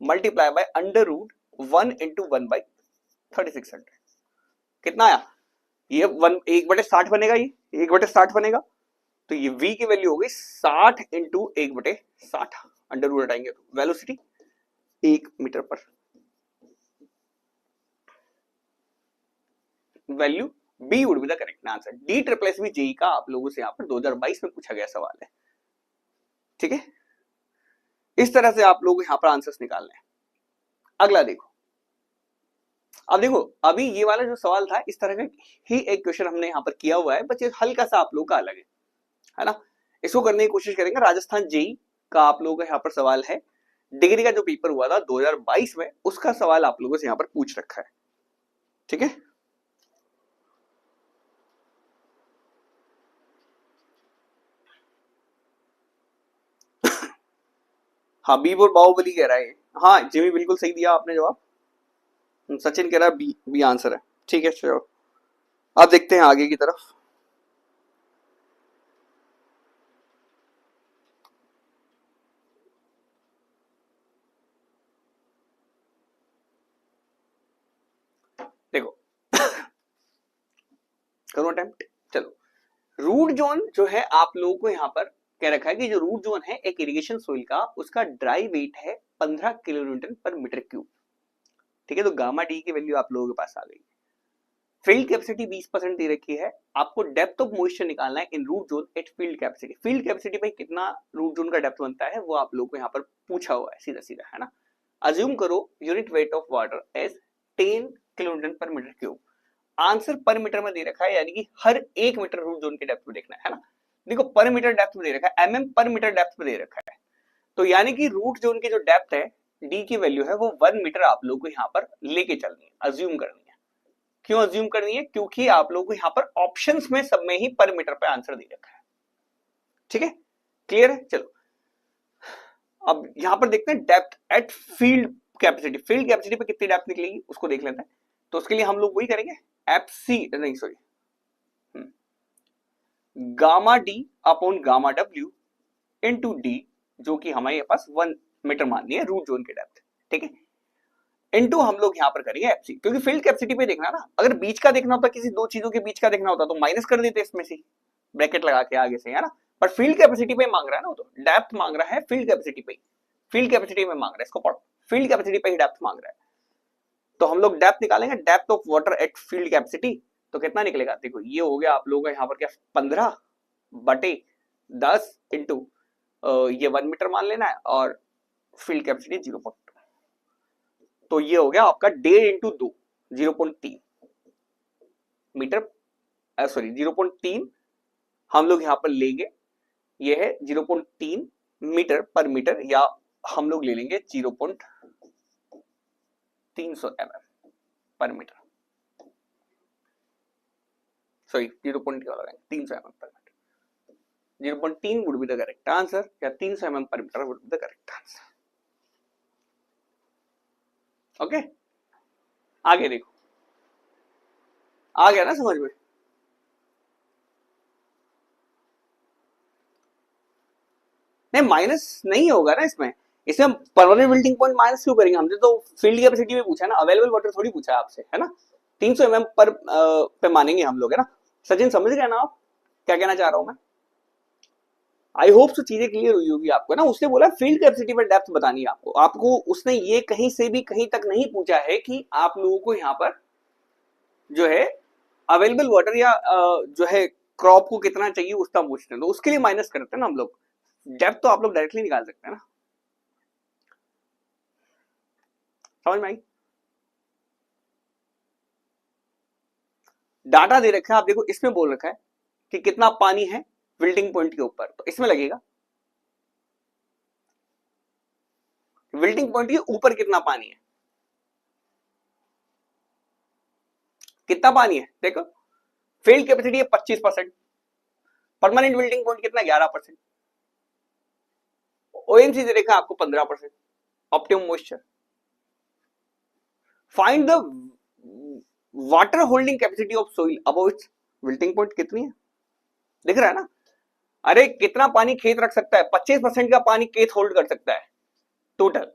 multiply by under root 1 into 1/3600, कितना आया, ये 1/60 बनेगा, ये 1/60 बनेगा, तो ये v की वैल्यू हो गई 60 इंटू 1/60, अंडर रूट हटाएंगे तो वेलोसिटी 1 मीटर पर, value B would be the correct answer. D triple S B JE का आप लोगों से यहां पर 2022 में पूछा गया सवाल है, ठीक है। इस तरह से आप लोग यहां पर आंसर्स निकालने हैं। अगला देखो, अब देखो अभी ये वाला जो सवाल था इस तरह का ही एक क्वेश्चन हमने यहां पर किया हुआ है, बस ये हल्का सा आप लोग का अलग है ना। इसको करने की कोशिश करेंगे। राजस्थान जेई का आप लोगों का यहाँ पर सवाल है, डिग्री का जो पेपर हुआ था 2022 में, उसका सवाल आप लोगों से यहाँ पर पूछ रखा है, ठीक है। हाँ बी बोल बाहुबली कह रहा है, हाँ जिमी बिल्कुल सही दिया आपने जवाब, सचिन कह रहा है बी, बी आंसर है, ठीक है। चलो अब देखते हैं आगे की तरफ। देखो करो अटेम्प्ट। चलो रूट जोन जो है आप लोगों को यहाँ पर कह रखा है कि जो रूट जोन है एक इरिगेशन सोइल का, उसका ड्राई वेट है 15 kilo newton per metre cube, ठीक है। तो गामा डी की वैल्यू आप लोगों के पास आ गई। फील्ड कैपेसिटी 20% दे रखी है, आपको डेप्थ ऑफ मॉइस्चर निकालना है in root zone at field capacity. Field capacity पे कितना रूट जोन का डेप्थ बनता है वो आप लोगों को यहाँ पर पूछा हुआ है सीधा सीधा, है ना। अज्यूम करो unit weight of water as 10 kilo newton per metre cube, answer per metre में दे रखा है, यानी कि हर 1 मीटर रूट जोन के डेप्थ में देखना है ना। देखो पर मीटर डेप्थ में दे रखा है, एमएम पर मीटर डेप्थ में दे रखा है, तो यानी कि रूट जोन की जो डेप्थ है डी की वैल्यू है वो 1 मीटर आप लोगों को यहाँ पर लेके चलनी है, अज्यूम करनी है। क्यों अज्यूम करनी है, क्योंकि आप लोगों को यहाँ पर ऑप्शंस में सब में ही पर मीटर पे आंसर दे रखा है, ठीक है। क्लियर है। चलो अब यहाँ पर देखते हैं depth eight field capacity, field capacity पे कितनी डेप्थ निकलेगी उसको देख लेते हैं। तो उसके लिए हम लोग वही करेंगे, एफ सी नहीं sorry gamma D upon gamma W into D, जो कि हमारे पास 1 मीटर माननी है रूट जोन की डेप्थ, ठीक है। इनटू हम लोग यहाँ पर करेंगे एफसी, क्योंकि फील्ड कैपेसिटी पे देखना ना, अगर बीच का देखना होता, किसी दो चीजों के बीच का देखना होता तो माइनस कर देते इसमें से, ब्रैकेट लगा के आगे से, है ना। पर फील्ड कैपेसिटी पे मांग रहा है ना, वो तो डेप्थ मांग रहा है फील्ड कैपेसिटी पे, फील्ड कैपेसिटी में मांग रहा है, इसको पढ़ो, फील्ड कैपेसिटी पे ही डेप्थ मांग रहा है। तो हम लोग डेप्थ निकालेंगे, depth of water at field capacity, तो कितना निकलेगा, देखो ये हो गया आप लोगों का यहाँ पर क्या 15/10 इंटू ये 1 मीटर मान लेना है और फील्ड कैपेसिटी 0.2, तो ये हो गया आपका 1.5 इंटू 2 0.3 मीटर, सॉरी 0.3 हम लोग यहाँ पर लेंगे, ये है 0.3 मीटर पर मीटर, या हम लोग ले लेंगे 0.300 mm पर मीटर, सॉरी 0.300 mm पर metre, 0.3 would be the correct answer, या 300 mm per meter would be the correct answer, okay. आगे देखो, आ गया ना समझ में। नहीं माइनस नहीं होगा ना इसमें, इसमें परमानेंट बिल्डिंग पॉइंट माइनस क्यों करेंगे, हमने तो फील्ड कैपेसिटी में पूछा है ना, अवेलेबल वाटर थोड़ी पूछा है आपसे, है ना। 300 mm पर पे मानेंगे हम लोग, है ना। सचिन समझ गए ना आप क्या कहना चाह रहा हूं मैं, आई होप सो चीजें क्लियर हुई होगी आपको ना। उसने बोला फील्ड कैपेसिटी पर डेप्थ बतानी है आपको। आपको उसने ये कहीं से भी कहीं तक नहीं पूछा है कि आप लोगों को यहाँ पर जो है अवेलेबल वाटर या जो है क्रॉप को कितना चाहिए उसका पूछते हैं, तो उसके लिए माइनस करते हैं ना हम लोग। डेप्थ तो आप लोग डायरेक्टली निकाल सकते हैं ना, समझ में आई। डाटा दे रखा है, आप देखो इसमें बोल रखा है कि कितना पानी है विल्टिंग पॉइंट के ऊपर, तो इसमें लगेगा विल्टिंग पॉइंट के ऊपर कितना पानी है, कितना पानी है देखो। फील्ड कैपेसिटी है 25%, परमानेंट विल्टिंग पॉइंट कितना 11%, ओएमसी दे रखा है आपको 15%, optimum moisture. Find the water holding capacity of soil above it's wilting point कितनी है, दिख रहा है ना। अरे कितना पानी खेत रख सकता है, 25% का पानी खेत होल्ड कर सकता है टोटल।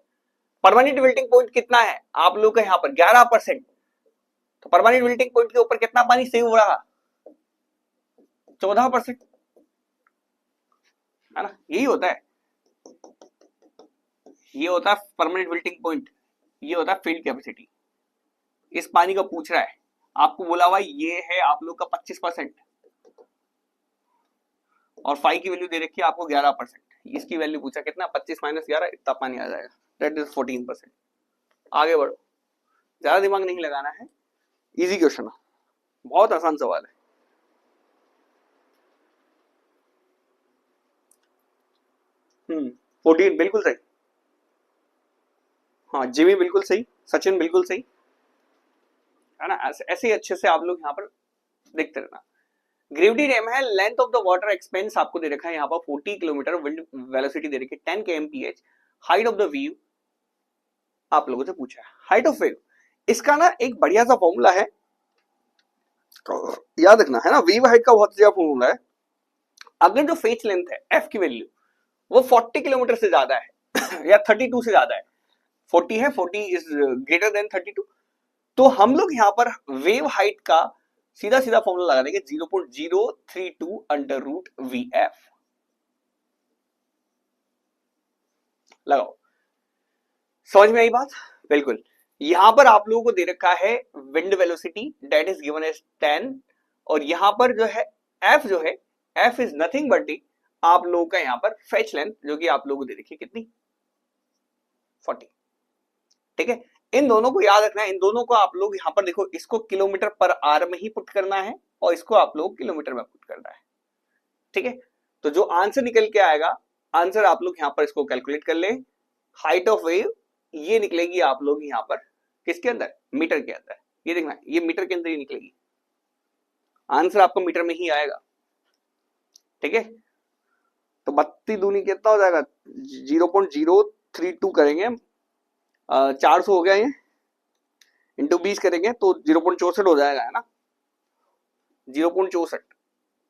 परमानेंट विल्टिंग पॉइंट कितना है आप लोग का यहाँ पर 11%, तो परमानेंट विल्टिंग पॉइंट के ऊपर कितना पानी सेव हो रहा 14%, है ना। यही होता है, ये होता है परमानेंट विल्टिंग पॉइंट, ये होता है फील्ड कैपेसिटी। इस पानी का पूछ रहा है, आपको बोला हुआ ये है आप लोग का 25% और 5 की वैल्यू दे रखी है आपको 11%। इसकी वैल्यू पूछा कितना, 25 माइनस 11 इतना पानी आ जाएगा, दैट इज 14%। आगे बढ़ो, ज्यादा दिमाग नहीं लगाना है, इजी क्वेश्चन है, बहुत आसान सवाल है। 14 बिल्कुल सही, हाँ जिमी बिल्कुल सही, सचिन बिल्कुल सही, है ना। ऐसे अच्छे से आप लोग यहाँ पर देखते रहना। ग्रेविटी डैम है, length of the water expense आपको दे रखा है यहाँ पर 40 किलोमीटर, विंड वेलोसिटी दे रखी है 10 kmph, height of the wave आप लोगों से पूछा है। हाइट ऑफ वेव, इसका ना एक बढ़िया सा फॉर्मूला है, याद रखना है ना। वेव हाइट का बहुत अच्छा फॉर्मूला है। अगर जो फेज लेंथ है एफ की वैल्यू वो 40 किलोमीटर से ज्यादा है या 32 से ज्यादा है, 40 है, 40 इज ग्रेटर देन 32, तो हम लोग यहाँ पर वेव हाइट का सीधा सीधा फॉर्मूला लगा देंगे 0.032 अंडर रूट वी एफ। लगाओ, समझ में आई बात, बिल्कुल। यहां पर आप लोगों को दे रखा है wind velocity that is given as 10, और यहां पर जो है एफ जो है F is nothing but D आप लोगों का यहाँ पर फेच लेंथ जो कि आप लोगों को दे रखी है कितनी 40, ठीक है। इन दोनों को याद रखना है, इन दोनों को आप लोग यहाँ पर देखो, इसको किलोमीटर पर आवर में ही पुट करना है और इसको आप लोग किलोमीटर में पुट करना है, ठीक है। तो जो आंसर निकल के आएगा, आंसर आप लोग यहाँ पर इसको कैलकुलेट कर ले। हाइट ऑफ वेव ये निकलेगी आप लोग यहाँ पर किसके अंदर, मीटर के अंदर। ये देखना ये मीटर के अंदर ही निकलेगी, आंसर आपको मीटर में ही आएगा, ठीक है। तो 32 दूनी कितना हो जाएगा 0.032 करेंगे, 400 हो गया ये, इंटू 20 करेंगे तो 0.64 हो जाएगा, है ना 0.64।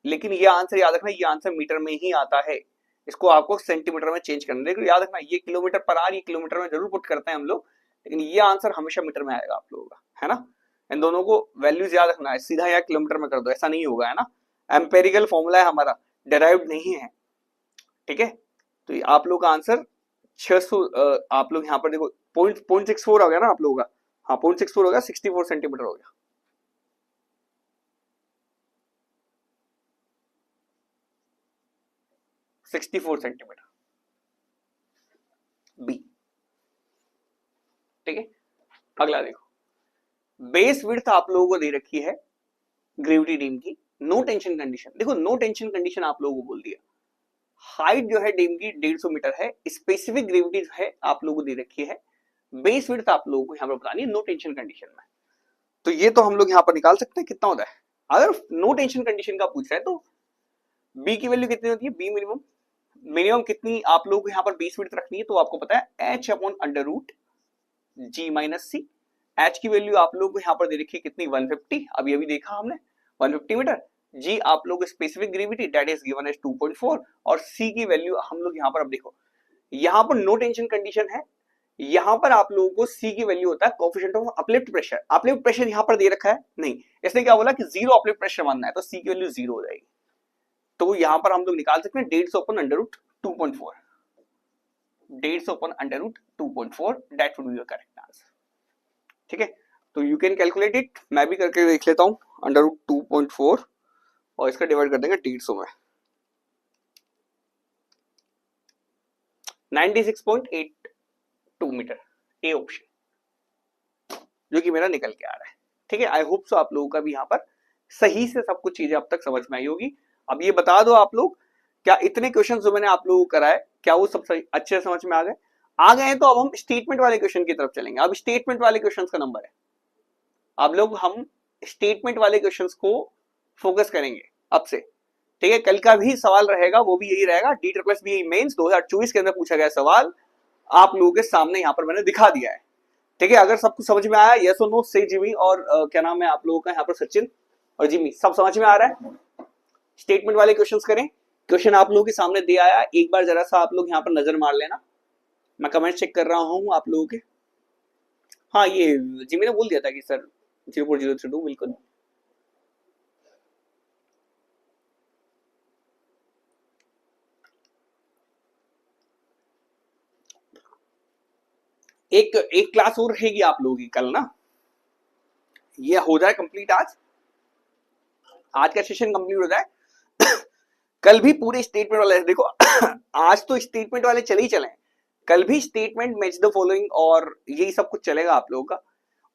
लेकिन ये आंसर याद रखना, ये आंसर मीटर में ही आता है, इसको आपको सेंटीमीटर में चेंज करना है। याद रखना ये किलोमीटर पर आवर, ये किलोमीटर में जरूर पुट करते हैं हम लोग, लेकिन ये आंसर हमेशा मीटर में आएगा आप लोगों का, है ना। इन दोनों को वैल्यूज याद रखना है, सीधा या किलोमीटर में कर दो ऐसा नहीं होगा, है ना। एम्पेरिकल फॉर्मूला है हमारा, डेराइव्ड नहीं है, ठीक है। तो आप लोग का आंसर 600, आप लोग यहाँ पर देखो 0.64 हो गया ना आप लोगों का, हाँ 0.64 हो गया, 64 सेंटीमीटर हो गया। $64 सेंटीमीटर बी, ठीक है। अगला देखो, बेस विड्थ आप लोगों को दे रखी है ग्रेविटी डीम की, नो टेंशन कंडीशन। देखो नो टेंशन कंडीशन आप लोगों को बोल दिया, हाइट जो है डीम की 150 मीटर है, स्पेसिफिक ग्रेविटी जो है आप लोगों को दे रखी है, बेस विड्थ आप लोगों को यहाँ पर बतानी है नो टेंशन कंडीशन में। तो ये तो हम लोग यहाँ पर निकाल सकते हैं कितना होता है। अगर नो टेंशन कंडीशन का पूछ रहा है तो बी की वैल्यू कितनी होती है, बी मिनिमम, मिनिमम कितनी आप लोगों को यहाँ पर बेस विड्थ रखनी है, तो आपको पता है एच अपॉन अंडर रूट जी माइनस सी। एच की वैल्यू आप लोगों को यहाँ पर दे रखी है कितनी 150, अभी अभी देखा हमने 150 मीटर। जी आप लोग specific gravity that is given as 2.4, और सी की वैल्यू हम लोग यहाँ पर, अब देखो यहाँ पर नो टेंशन कंडीशन है, यहाँ पर आप लोगों को सी की वैल्यू होता है coefficient of uplift pressure. Uplift pressure यहाँ पर दे रखा है नहीं, इसने क्या बोला कि जीरो अपलिफ्ट प्रेशर मानना है, तो सी की वैल्यू जीरो हो जाएगी, तो यहाँ पर हम लोग निकाल सकते हैं 150 upon under root 2.4, 150 upon under root 2.4, that would be your correct answer. ठीक है, तो यू कैन कैलकुलेट इट, मैं भी करके देख लेता हूँ। अंडर रूट 2.4 और इसका डिवाइड कर देंगे 150 में, 96.82 मीटर, ए ऑप्शन जो कि मेरा निकल के आ रहा है। ठीक है, आई होप सो आप लोगों का भी यहाँ पर सही से सब कुछ चीजें अब तक समझ में आई होगी। अब ये बता दो आप लोग, क्या इतने क्वेश्चन जो मैंने आप लोगों को कराए क्या वो सब सही अच्छे से समझ में आ गए? आ गए हैं तो अब हम स्टेटमेंट वाले क्वेश्चन की तरफ चलेंगे। अब स्टेटमेंट वाले क्वेश्चंस का नंबर है, अब लोग हम स्टेटमेंट वाले क्वेश्चंस को फोकस करेंगे अब से। ठीक है, कल का भी सवाल रहेगा वो भी यही रहेगा, DSSB मेंस 2024 के अंदर पूछा गया सवाल आप लोगों के सामने यहाँ पर मैंने दिखा दिया है। ठीक है, अगर सब कुछ समझ में आया यस और नो से जिमी और क्या नाम है आप लोगों का यहाँ पर सचिन और जिमी, सब समझ में आ रहा है? स्टेटमेंट वाले क्वेश्चंस करें। क्वेश्चन आप लोगों के सामने दे आया, एक बार जरा सा आप लोग यहाँ पर नजर मार लेना, मैं कमेंट चेक कर रहा हूँ आप लोगों के। हाँ, ये जिमी ने बोल दिया था कि सर 0.032 बिल्कुल। एक क्लास और रहेगी आप लोगों की कल ना, ये हो जाए कंप्लीट, आज का सेशन कंप्लीट हो जाए कल भी पूरे स्टेटमेंट वाले देखो आज तो स्टेटमेंट वाले चले ही चले, कल भी स्टेटमेंट मैच द फॉलोइंग और यही सब कुछ चलेगा आप लोगों का।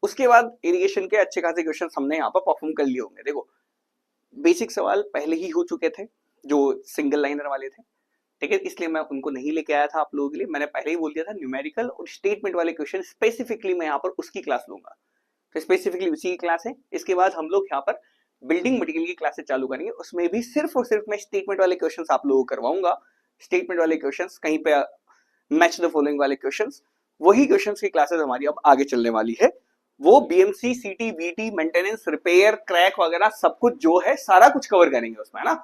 उसके बाद इरिगेशन के अच्छे खासे क्वेश्चन हमने यहाँ पर परफॉर्म कर लिए होंगे। देखो बेसिक सवाल पहले ही हो चुके थे जो सिंगल लाइनर वाले थे, ठीक है, इसलिए मैं उनको नहीं लेके आया था आप लोगों के लिए। मैंने पहले ही बोल दिया था न्यूमेरिकल और स्टेटमेंट वाले क्वेश्चन स्पेसिफिकली मैं यहाँ पर उसकी क्लास लूंगा, तो स्पेसिफिकली उसी की क्लास है। इसके बाद हम लोग यहाँ पर बिल्डिंग मटेरियल की क्लासेस चालू करेंगे, उसमें भी सिर्फ और सिर्फ मैं स्टेटमेंट वाले क्वेश्चंस आप लोगों को करवाऊंगा। स्टेटमेंट वाले क्वेश्चंस कहीं पे मैच द फॉलोइंग वाले क्वेश्चंस, वही क्वेश्चंस की क्लासेस हमारी अब आगे चलने वाली है। वो बीएमसी, सीटी, बीटी, मेंटेनेंस, रिपेयर, क्रैक वगैरह सब कुछ जो है सारा कुछ कवर करेंगे उसमें, है ना।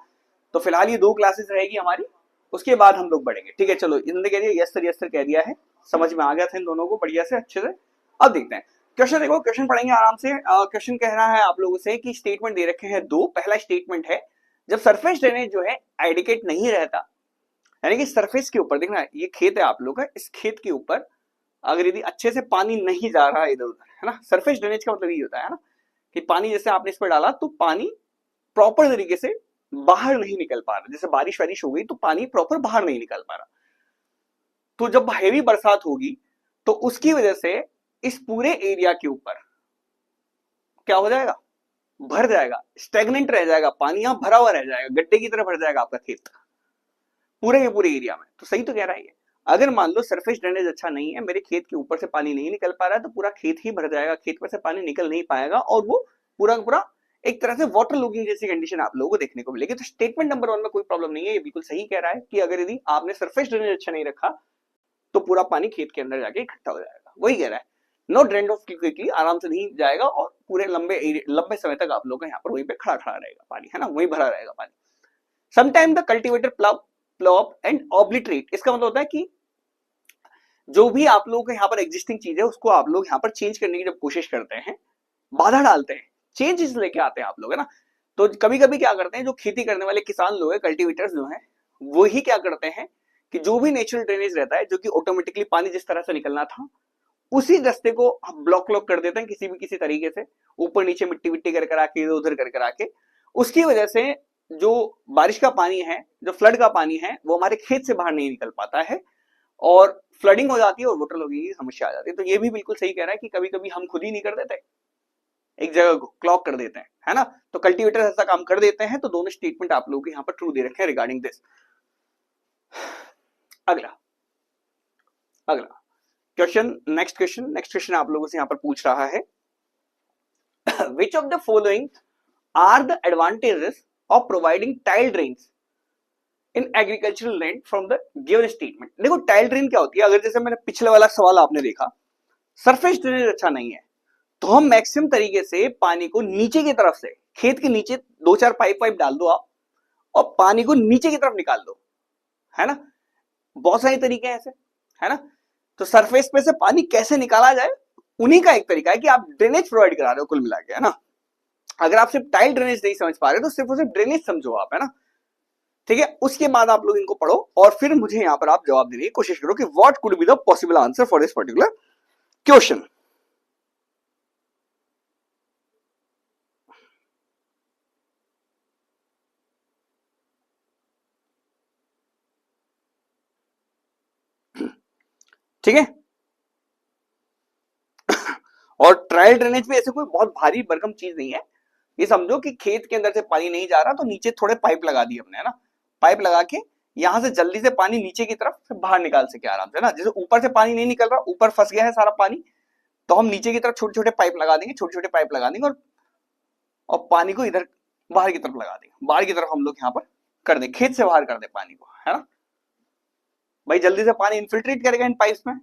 तो फिलहाल ये 2 क्लासेस रहेगी हमारी, उसके बाद हम लोग बढ़ेंगे। ठीक है, चलो इन्होंने कह दिया यस सर कह दिया है, समझ में आ गया था इन दोनों को बढ़िया से अच्छे से। अब देखते हैं क्वेश्चन, देखो क्वेश्चन पढ़ेंगे आराम से। क्वेश्चन कह रहा है आप लोगों से कि स्टेटमेंट दे रखे हैं 2। पहला स्टेटमेंट है जब सरफेस ड्रेनेज जो है एडिकेट नहीं रहता, यानी कि सरफेस के ऊपर देखना ये खेत है आप लोग का, इस खेत के ऊपर अगर यदि अच्छे से पानी नहीं जा रहा है इधर उधर, है ना, सरफेस ड्रेनेज का मतलब ये होता है ना कि पानी जैसे आपने इस पर डाला तो पानी प्रॉपर तरीके से बाहर नहीं निकल पा रहा, जैसे बारिश वारिश हो गई तो पानी प्रॉपर बाहर नहीं निकल पा रहा। तो जब हेवी बरसात होगी तो उसकी वजह से इस पूरे एरिया के ऊपर क्या हो जाएगा, भर जाएगा, स्टेगनेंट रह जाएगा, पानी यहां भरा हुआ रह जाएगा, गड्ढे की तरह भर जाएगा आपका खेत पूरे के पूरे एरिया में। तो सही तो कह रहा है ये। अगर मान लो सरफेस ड्रेनेज अच्छा नहीं है, मेरे खेत के ऊपर से पानी नहीं निकल पा रहा है, तो पूरा खेत ही भर जाएगा, खेत में से पानी निकल नहीं पाएगा और वो पूरा पूरा एक तरह से वाटर लॉगिंग जैसी कंडीशन आप लोगों को देखने को मिलेगी। तो स्टेटमेंट नंबर 1 में कोई प्रॉब्लम नहीं है, ये बिल्कुल सही कह रहा है कि अगर यदि आपने सरफेस ड्रेनेज अच्छा नहीं रखा तो पूरा पानी खेत के अंदर जाके इकट्ठा हो जाएगा, वही कह रहा है। नो ड्रेन ऑफ क्विकली, आराम से नहीं जाएगा और पूरे लंबे समय तक आप लोग का यहाँ पर वहीं पे खड़ा खड़ा रहेगा पानी, है ना, वहीं भरा रहेगा पानी। Sometime the cultivator plough up and obliterate, इसका मतलब होता है कि जो भी आप लोगों के यहाँ पर एग्जिस्टिंग चीज है उसको आप लोग यहाँ पर चेंज करने की जब कोशिश करते हैं, बाधा डालते हैं, चेंजेस लेके आते हैं आप लोग, है ना। तो कभी कभी क्या करते हैं जो खेती करने वाले किसान लोग हैं, कल्टिवेटर्स जो हैं, वो ही क्या करते हैं कि जो भी नेचुरल ड्रेनेज रहता है, जो कि ऑटोमेटिकली पानी जिस तरह से निकलना था उसी रास्ते को ब्लॉक कर देते हैं किसी तरीके से, ऊपर नीचे मिट्टी मिट्टी कर कर आके, इधर उधर कर आके। उसकी वजह से जो बारिश का पानी है, जो फ्लड का पानी है, वो हमारे खेत से बाहर नहीं निकल पाता है और फ्लडिंग हो जाती है और वाटर लॉगिंग की समस्या आ जाती है। तो ये भी बिल्कुल सही कह रहा है कि कभी कभी हम खुद ही नहीं कर देते, एक जगह को क्लॉक कर देते हैं, है ना। तो कल्टीवेटर ऐसा काम कर देते हैं। तो दोनों स्टेटमेंट आप लोगों को यहाँ पर ट्रू दे रखे हैं रिगार्डिंग दिस। अगला क्वेश्चन, नेक्स्ट क्वेश्चन आप लोगों से यहाँ पर पूछ रहा है which of the following are the advantages of providing tile drains in agricultural land from the given statement. देखो टाइल ड्रेन क्या होती है, अगर जैसे मैंने पिछले वाला सवाल आपने देखा, सरफेस ड्रेनेज अच्छा नहीं है तो हम मैक्सिमम तरीके से पानी को नीचे की तरफ से, खेत के नीचे 2-4 पाइप डाल दो आप और पानी को नीचे की तरफ निकाल दो, है ना। बहुत सारे तरीके हैं ऐसे, है ना। तो सरफेस पे से पानी कैसे निकाला जाए, उन्हीं का एक तरीका है कि आप ड्रेनेज प्रोवाइड करा रहे हो कुल मिला के, है ना। अगर आप सिर्फ टाइल ड्रेनेज नहीं समझ पा रहे तो सिर्फ और सिर्फ ड्रेनेज समझो आप, है ना। ठीक है, उसके बाद आप लोग इनको पढ़ो और फिर मुझे यहां पर आप जवाब देने की कोशिश करो कि what could be the possible answer for this particular question. ठीक है, और ट्रायल ड्रेनेज भी ऐसे कोई बहुत भारी भरकम चीज नहीं है। ये समझो कि खेत के अंदर से पानी नहीं जा रहा तो नीचे थोड़े पाइप लगा दिए हमने, है ना, पाइप लगा के यहां से जल्दी से पानी नीचे की तरफ से बाहर निकाल सके आराम से ना। जैसे ऊपर से पानी नहीं निकल रहा, ऊपर फंस गया है सारा पानी, तो हम नीचे की तरफ छोटे छोटे पाइप लगा देंगे, छोटे छोटे पाइप लगा देंगे और पानी को इधर बाहर की तरफ लगा देंगे, बाहर की तरफ हम लोग यहाँ पर कर दें, खेत से बाहर कर दे पानी को, है ना भाई। जल्दी से पानी इन्फिल्ट्रेट करेगा इन पाइप्स में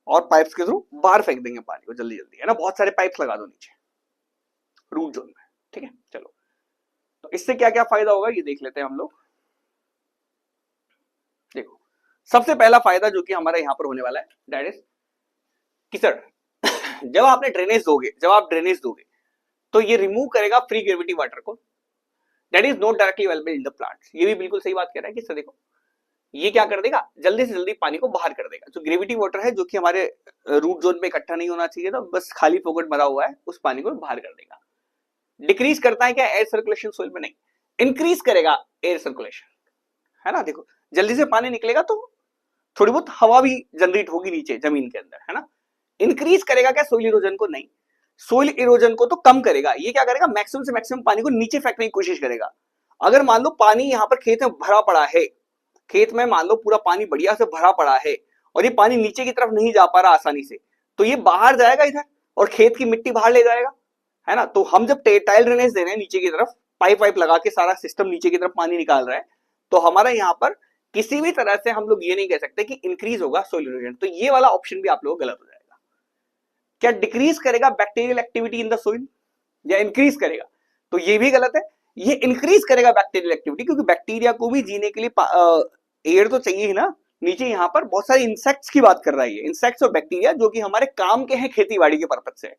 और पाइप्स के थ्रू बाहर फेंक देंगे पानी को जल्दी जल्दी, है ना। बहुत सारे पाइप्स लगा दो नीचे रूट जोन में, ठीक है। चलो, तो इससे क्या क्या फायदा होगा ये देख लेते हैं हम लोग। देखो, सबसे पहला फायदा जो कि हमारा यहाँ पर होने वाला है दैट इज कि सर जब आपने ड्रेनेज दोगे, जब आप ड्रेनेज दोगे तो ये रिमूव करेगा फ्री ग्रेविटी वाटर को, that is not directly available in the plants. ये भी बिल्कुल सही बात कह रहा है कि सर देखो ये क्या कर देगा, जल्दी से जल्दी पानी को बाहर कर देगा। जो ग्रेविटी वाटर है जो कि हमारे रूट जोन में इकट्ठा नहीं होना चाहिए था, बस खाली पॉकेट भरा हुआ है, उस पानी को बाहर कर देगा। डिक्रीज करता है क्या एयर सर्कुलेशन सोइल में? नहीं, इंक्रीज करेगा एयर सर्कुलेशन, है ना। देखो जल्दी से पानी निकलेगा तो थोड़ी बहुत हवा भी जनरेट होगी नीचे जमीन के अंदर, है ना। इंक्रीज करेगा क्या सोइल इरोजन को? नहीं, सोइल इरोजन को तो कम करेगा। ये क्या करेगा, मैक्सिमम से मैक्सिमम पानी को नीचे फेंकने की कोशिश करेगा। अगर मान लो पानी यहाँ पर खेत में भरा पड़ा है, खेत में मान लो पूरा पानी बढ़िया से भरा पड़ा है और ये पानी नीचे की तरफ नहीं जा पा रहा आसानी से, तो ये बाहर जाएगा इधर और खेत की मिट्टी बाहर ले जाएगा, है ना। तो हम जब टाइल ड्रेनेज दे रहे हैं नीचे की तरफ, पाइप वाइप लगा के सारा सिस्टम नीचे की तरफ पानी निकाल रहा है, तो हमारा यहाँ पर किसी भी तरह से हम लोग ये नहीं कह सकते कि इंक्रीज होगा सोइल इरोजन। तो ये वाला ऑप्शन भी आप लोगों को गलत हो जाएगा। क्या डिक्रीज करेगा bacterial activity in the soil या इंक्रीज करेगा? तो ये भी गलत है। ये इंक्रीज करेगा बैक्टीरियल एक्टिविटी, क्योंकि बैक्टीरिया को भी जीने के लिए एयर तो चाहिए ही ना। नीचे यहाँ पर बहुत सारे इंसेक्ट्स की बात कर रहा है, इंसेक्ट्स और बैक्टीरिया जो कि हमारे काम के हैं खेती बाड़ी के पर्पज से,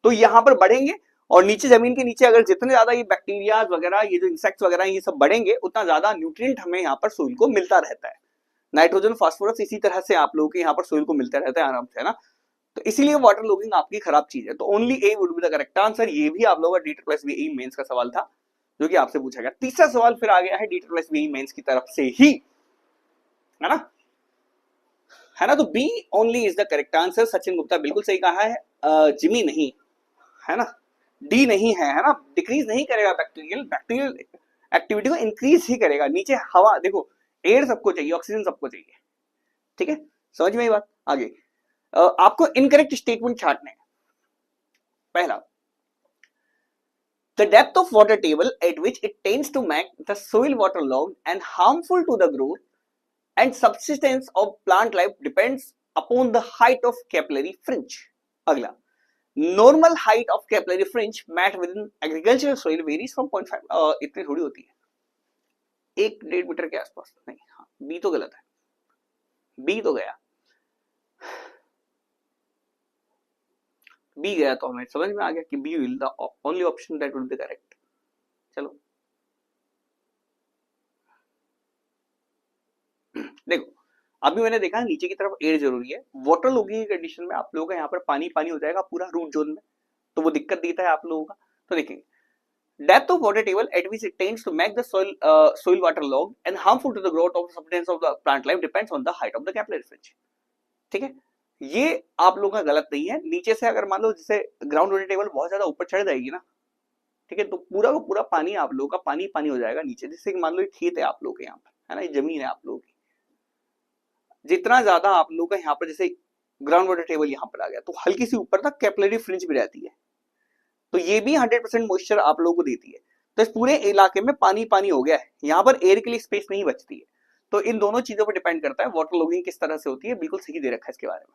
तो यहाँ पर बढ़ेंगे और नीचे जमीन के नीचे अगर जितने ज्यादा ये बैक्टीरिया वगैरह, ये जो इंसेक्ट्स वगैरह ये सब बढ़ेंगे, उतना ज्यादा न्यूट्रिएंट हमें यहाँ पर सोइल को मिलता रहता है। नाइट्रोजन फास्फोरस इसी तरह से आप लोगों के यहाँ पर सोइल को मिलता रहता है आराम से, है ना। तो इसीलिए वाटर लॉगिंग आपकी खराब चीज है। तो only A would be the correct answer. ये भी आप लोगों का DEET+BE मेंस का सवाल था जो कि आपसे पूछा गया। तीसरा सवाल फिर आ गया है DEET+BE मेंस की तरफ से ही, है ना, है ना। तो B only is the correct answer. Sachin Gupta बिल्कुल सही कहा है, जिमी नहीं, है ना, डी नहीं है, है ना। डिक्रीज नहीं करेगा बैक्टीरियल एक्टिविटी को इंक्रीज ही करेगा। नीचे हवा, देखो एयर सबको चाहिए, ऑक्सीजन सबको चाहिए, ठीक है, समझ में ये बात। आगे आपको इनकरेक्ट स्टेटमेंट छाटने हैं। पहला, the depth of water table at which it tends to make the soil waterlogged and harmful to the growth and subsistence of plant life depends upon the height of capillary fringe. अगला, normal height of capillary fringe met within agricultural soil varies from 0.5 इतनी थोड़ी होती है, 1-1.5 मीटर के आसपास। नहीं, हाँ बी तो गलत है, बी तो गया, बी गया, तो हमें समझ में आ गया कि B will the only option that will be correct. चलो देखो, अभी मैंने देखा नीचे की तरफ एयर जरूरी है। वाटर लॉगिंग की कंडीशन में आप लोगों का यहाँ पर पानी पानी हो जाएगा पूरा रूट जोन में, तो वो दिक्कत देता है आप लोगों का। तो देखेंगे, depth of water table at which it tends to make the soil waterlogged and harmful to the growth of substance of the plant life depends on the height of the capillary fringe। ठीक है, ये आप लोगों का गलत नहीं है। नीचे से अगर मान लो जैसे ग्राउंड वाटर टेबल बहुत ज्यादा ऊपर चढ़ जाएगी ना, ठीक है, तो पूरा का पूरा पानी आप लोगों का पानी पानी हो जाएगा नीचे। जैसे मान लो खेत है आप लोगों के यहाँ पर, है ना, ये जमीन है आप लोगों की, जितना ज्यादा आप लोगों का यहाँ पर जैसे ग्राउंड वाटर टेबल यहाँ पर आ गया तो हल्की सी ऊपर तक कैपिलरी फ्रिंज भी रहती है, तो ये भी 100% मॉइस्चर आप लोगों को देती है। तो इस पूरे इलाके में पानी पानी हो गया है, यहाँ पर एयर के लिए स्पेस नहीं बचती है। तो इन दोनों चीजों पर डिपेंड करता है वाटर लॉगिंग किस तरह से होती है। बिल्कुल सही दे रखा है इसके बारे में।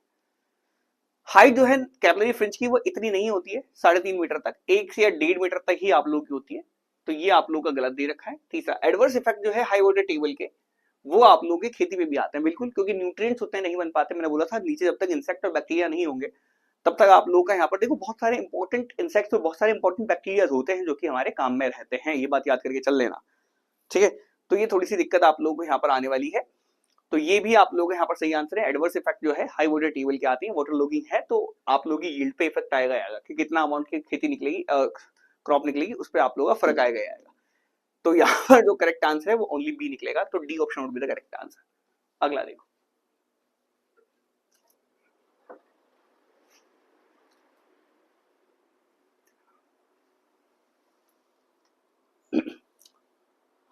हाइट जो है कैपिलरी फ्रिंज की वो इतनी नहीं होती है, 3.5 मीटर तक, 1 से या 1.5 मीटर तक ही आप लोगों की होती है, तो ये आप लोगों का गलत दे रखा है। तीसरा, एडवर्स इफेक्ट जो है हाई वाटर टेबल के, वो आप लोगों की खेती में भी आते हैं बिल्कुल, क्योंकि न्यूट्रिएंट्स उतने नहीं बन पाते। मैंने बोला था नीचे जब तक इंसेक्ट और बैक्टीरिया नहीं होंगे तब तक आप लोगों का यहाँ पर देखो बहुत सारे इंपॉर्टेंट इंसेक्ट्स और बहुत सारे इंपॉर्टेंट बैक्टीरिया होते हैं जो कि हमारे काम में रहते हैं, ये बात याद करके चल लेना, ठीक है। तो ये थोड़ी सी दिक्कत आप लोगों को यहाँ पर आने वाली है। तो ये भी आप लोगों का यहाँ पर सही आंसर है। एडवर्स इफेक्ट जो है हाई वाटर टेबल के आती है, वाटर लॉगिंग है तो आप लोगों की यील्ड पे इफेक्ट आएगा कि कितना अमाउंट की खेती निकलेगी, क्रॉप निकलेगी, उस पर आप लोगों का फर्क आएगा। तो यहाँ पर जो करेक्ट आंसर है वो ओनली बी निकलेगा, तो D option would be the correct answer. अगला देखो,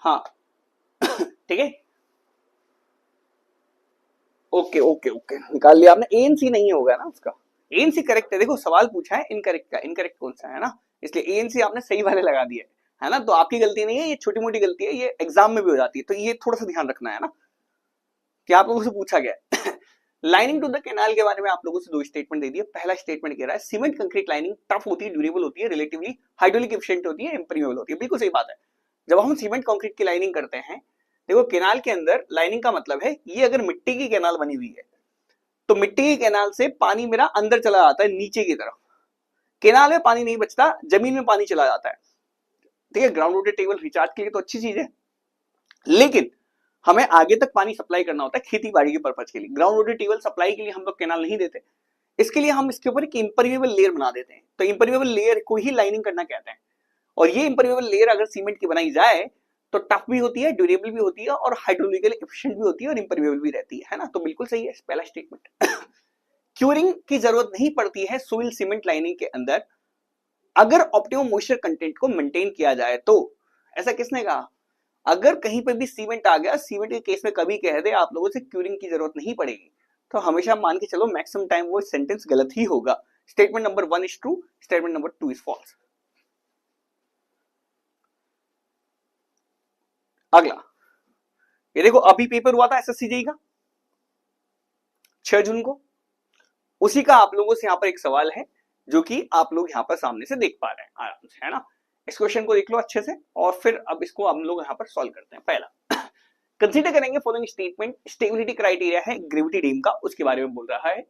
हाँ ठीक है, ओके ओके ओके, निकाल लिया आपने। एएनसी नहीं होगा ना उसका, एएनसी करेक्ट है। देखो सवाल पूछा है इनकरेक्ट का, इनकरेक्ट कौन सा है ना, इसलिए एएनसी आपने सही वाले लगा दिए है ना। तो आपकी गलती नहीं है, ये छोटी मोटी गलती है, ये एग्जाम में भी हो जाती है, तो ये थोड़ा सा ध्यान रखना है ना कि आप लोगों से पूछा गया। लाइनिंग टू द कैनाल के बारे में आप लोगों से दो स्टेटमेंट दे दिए। पहला स्टेटमेंट कह रहा है सीमेंट कंक्रीट लाइनिंग टफ होती है, ड्यूरेबल होती है, रिलेटिवली हाइड्रोलिक एफिशिएंट होती है, इंपरमेबल होती है। बिल्कुल सही बात है। जब हम सीमेंट कंक्रीट की लाइनिंग करते हैं, देखो कैनाल के अंदर लाइनिंग का मतलब है ये अगर मिट्टी की कैनाल बनी हुई है तो मिट्टी की कैनाल से पानी मेरा अंदर चला जाता है नीचे की तरफ, कैनाल में पानी नहीं बचता, जमीन में पानी चला जाता है। ठीक है, ग्राउंड वाटर टेबल रिचार्ज के लिए तो अच्छी चीज है, लेकिन हमें आगे तक पानी सप्लाई करना होता है खेती बाड़ी के पर्पज के लिए। ग्राउंड वाटर टेबल सप्लाई के लिए हम लोग कैनाल नहीं देते, इसके लिए हम इसके ऊपर एक इंपरमेबल लेयर बना देते हैं। तो इंपरमेबल लेयर को ही लाइनिंग करना कहते हैं। और ये इंपरमेबल लेयर अगर सीमेंट की बनाई जाए तो टफ भी होती है, ड्यूरेबल भी होती है, और हाइड्रोलिकली एफिशिएंट भी होती है, और इंपरमेबल भी रहती है ना। तो बिल्कुल सही है पहला स्टेटमेंट। क्यूरिंग की जरूरत नहीं पड़ती है सोइल सीमेंट लाइनिंग के अंदर अगर ऑप्टिमम मॉइस्चर कंटेंट को मेंटेन किया जाए तो। ऐसा किसने कहा? अगर कहीं पर भी सीमेंट आ गया, सीमेंट के केस में कभी कह दे आप लोगों से क्यूरिंग की जरूरत नहीं पड़ेगी, तो हमेशा मान के चलो मैक्सिमम टाइम वो सेंटेंस गलत ही होगा। Statement number 1 is true, statement number 2 is false. अगला, ये देखो अभी पेपर हुआ था एसएससीजेई का 6 जून को, उसी का आप लोगों से यहाँ पर एक सवाल है जो कि आप लोग यहाँ पर सामने से देख पा रहे हैं आराम से, है ना। इस क्वेश्चन को देख लो अच्छे से और फिर अब इसको हम लोग यहाँ पर सॉल्व करते हैं। पहला कंसीडर करेंगे फॉलोइंग स्टेटमेंट, स्टेबिलिटी क्राइटेरिया है ग्रेविटी डीम का, उसके बारे में बोल रहा है।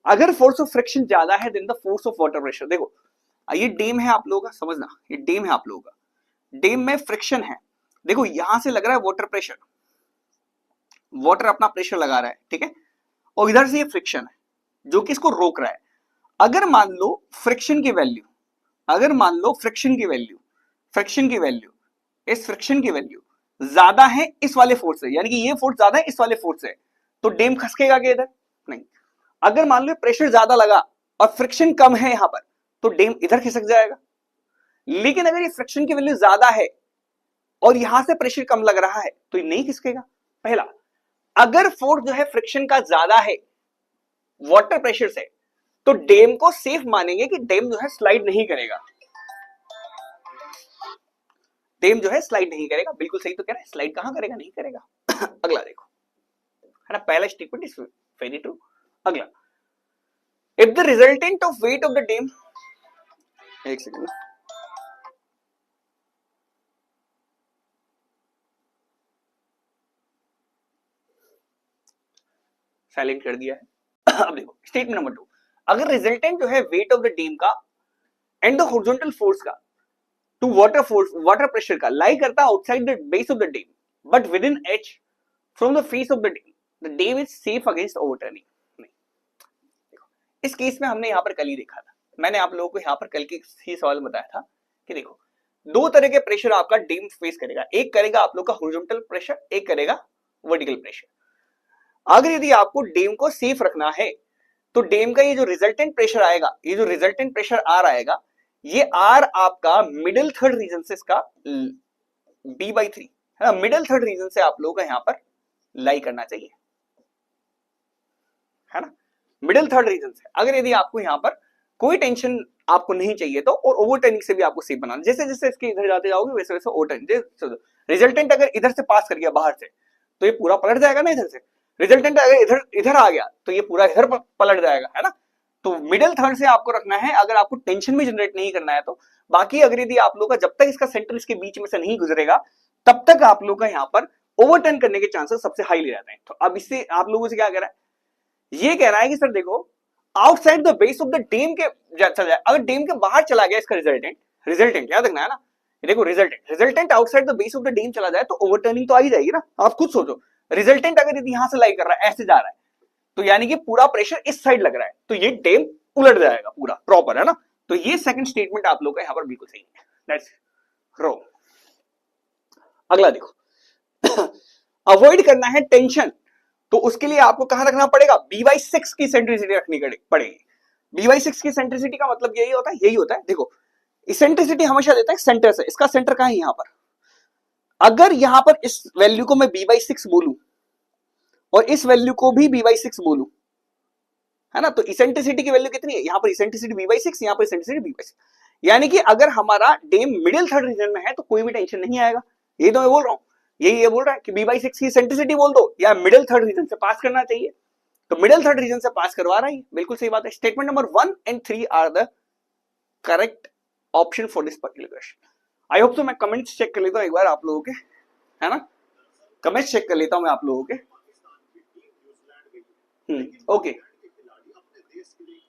अगर फोर्स ऑफ फ्रिक्शन ज्यादा है than the force of water pressure. देखो ये डैम है आप लोगों का, समझना ये डैम है आप लोगों का, डैम में फ्रिक्शन है। देखो यहां से लग रहा है वाटर प्रेशर, वाटर अपना प्रेशर लगा रहा है, ठीक है, और इधर से ये फ्रिक्शन है जो कि इसको रोक रहा है। अगर मान लो फ्रिक्शन की वैल्यू, अगर मान लो फ्रिक्शन की वैल्यू, फ्रिक्शन की वैल्यू, इस फ्रिक्शन की वैल्यू ज्यादा है इस वाले फोर्स से, यानी कि ये फोर्स ज्यादा है इस वाले फोर्स से, तो डैम खसकेगा क्या इधर? नहीं। अगर मान लो प्रेशर ज्यादा लगा और फ्रिक्शन कम है यहां पर, तो डैम इधर खिसक जाएगा। लेकिन अगर ये फ्रिक्शन की वैल्यू ज्यादा है और यहां से प्रेशर कम लग रहा है तो ये नहीं खिसकेगा। पहला, अगर फोर्स जो है फ्रिक्शन का ज्यादा है वाटर प्रेशर से, तो डैम को सेफ मानेंगे कि डैम जो है स्लाइड नहीं करेगा, डैम जो है स्लाइड नहीं करेगा। बिल्कुल सही तो कह रहे हैं, स्लाइड कहां करेगा, नहीं करेगा। अगला देखो, है ना, पहला स्टेटमेंट इज वेरी ट्रू। अगला, if the resultant of weight of the dam, एक सेकंड, साइलेंट कर दिया है। अब देखो स्टेटमेंट नंबर 2, अगर रिजल्टेंट जो है वेट ऑफ द डैम का एंड द हॉरिजॉन्टल फोर्स का to water force, water pressure का लाई करता है outside the base of the dam but within H from the face of the dam is safe against overturning. इस केस में हमने यहां पर कल ही देखा था, मैंने आप लोगों को यहां पर कल के ही सवाल बताया था कि देखो दो तरह के प्रेशर आपका डैम फेस करेगा, एक करेगा आप लोग का हॉरिजॉन्टल प्रेशर, एक करेगा वर्टिकल प्रेशर। अगर यदि आपको डैम को सेफ रखना है तो डैम का ये जो रिजल्टेंट प्रेशर आएगा, ये जो रिजल्टेंट प्रेशर आर आएगा, ये आर आपका मिडिल थर्ड रीजन से इसका b/3 है ना, मिडिल थर्ड रीजन से आप लोगों का यहां पर लाई करना चाहिए, है ना, मिडिल थर्ड रीजन से। अगर यदि आपको यहां पर कोई टेंशन आपको नहीं चाहिए तो, और ओवर टर्निंग से भी आपको सेफ बनाना, जैसे जैसे इसके इधर जाते जाओगे वैसे वैसे ओवर टर्निंग, रिजल्टेंट अगर इधर से पास कर गया बाहर से तो ये पूरा पलट जाएगा ना इधर से, रिजल्टेंट अगर इधर इधर आ गया तो ये पूरा इधर पलट जाएगा, है ना। तो मिडिल थर्ड से आपको रखना है अगर आपको टेंशन भी जनरेट नहीं करना है तो। बाकी अगर यदि आप लोग का जब तक इसका सेंटर इसके बीच में से नहीं गुजरेगा तब तक आप लोग का यहाँ पर ओवरटर्न करने के चांसेस सबसे हाईली रहते हैं। तो अब इससे आप लोगों से क्या कह रहा है, ये कह रहा है कि सर देखो outside the base of the dam के चला जाए, अगर डैम के बाहर चला गया इसका रिजल्टेंट, रिजल्टेंट याद रखना है ना, देखो resultant outside the base of the dam चला जाए तो ओवरटर्निंग तो आ ही जाएगी ना। आप खुद सोचो, रिजल्टेंट अगर यदि यहां से लाई कर रहा है, ऐसे जा रहा है, तो यानी कि पूरा प्रेशर इस साइड लग रहा है, तो ये डैम उलट जाएगा पूरा प्रॉपर, है ना। तो ये सेकंड स्टेटमेंट आप लोग का यहां पर बिल्कुल सही है, दैट्स रॉन्ग। अगला देखो अवॉइड करना है टेंशन, तो उसके लिए आपको कहां रखना पड़ेगा, B/6 की सेंट्रिसिटी रखनी पड़ेगी। B/6 की सेंट्रिसिटी का मतलब यही होता है देखो, इसेंट्रिसिटी हमेशा देता है सेंटर से, इसका सेंटर कहां है, यहां पर। अगर यहां पर इस वैल्यू को मैं B/6 बोलूं और इस वैल्यू को भी B/6 बोलूं, है ना, तो इसेंट्रिसिटी की वैल्यू कितनी है, यहां पर इसेंट्रिसिटी B/6, यहां पर इसेंट्रिसिटी B/6, यानी कि अगर हमारा डैम मिडिल थर्ड रीजन में है तो कोई भी टेंशन नहीं आएगा। यही तो मैं बोल रहा हूं, यही ये बोल रहा है कि B/6 की इसेंट्रिसिटी बोल दो या मिडिल थर्ड रीजन से पास करना चाहिए, तो मिडिल थर्ड रीजन से पास करवा रहा है, बिल्कुल सही बात है। Statement number 1 and 3 are the correct option for this particular question. I hope तो मैं कमेंट्स चेक कर लेता हूं एक बार आप लोगों के, है ना, कमेंट्स चेक कर लेता हूं मैं आप लोगों के। ओके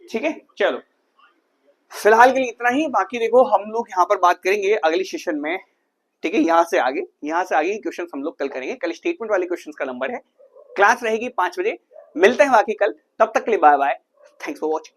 ठीक है, चलो फिलहाल के लिए इतना ही, बाकी देखो हम लोग यहाँ पर बात करेंगे अगली सेशन में, ठीक है, यहाँ से आगे क्वेश्चन हम लोग कल करेंगे। कल स्टेटमेंट वाले क्वेश्चन का नंबर है, क्लास रहेगी 5 बजे, मिलते हैं बाकी कल, तब तक के लिए bye bye, thanks for watching.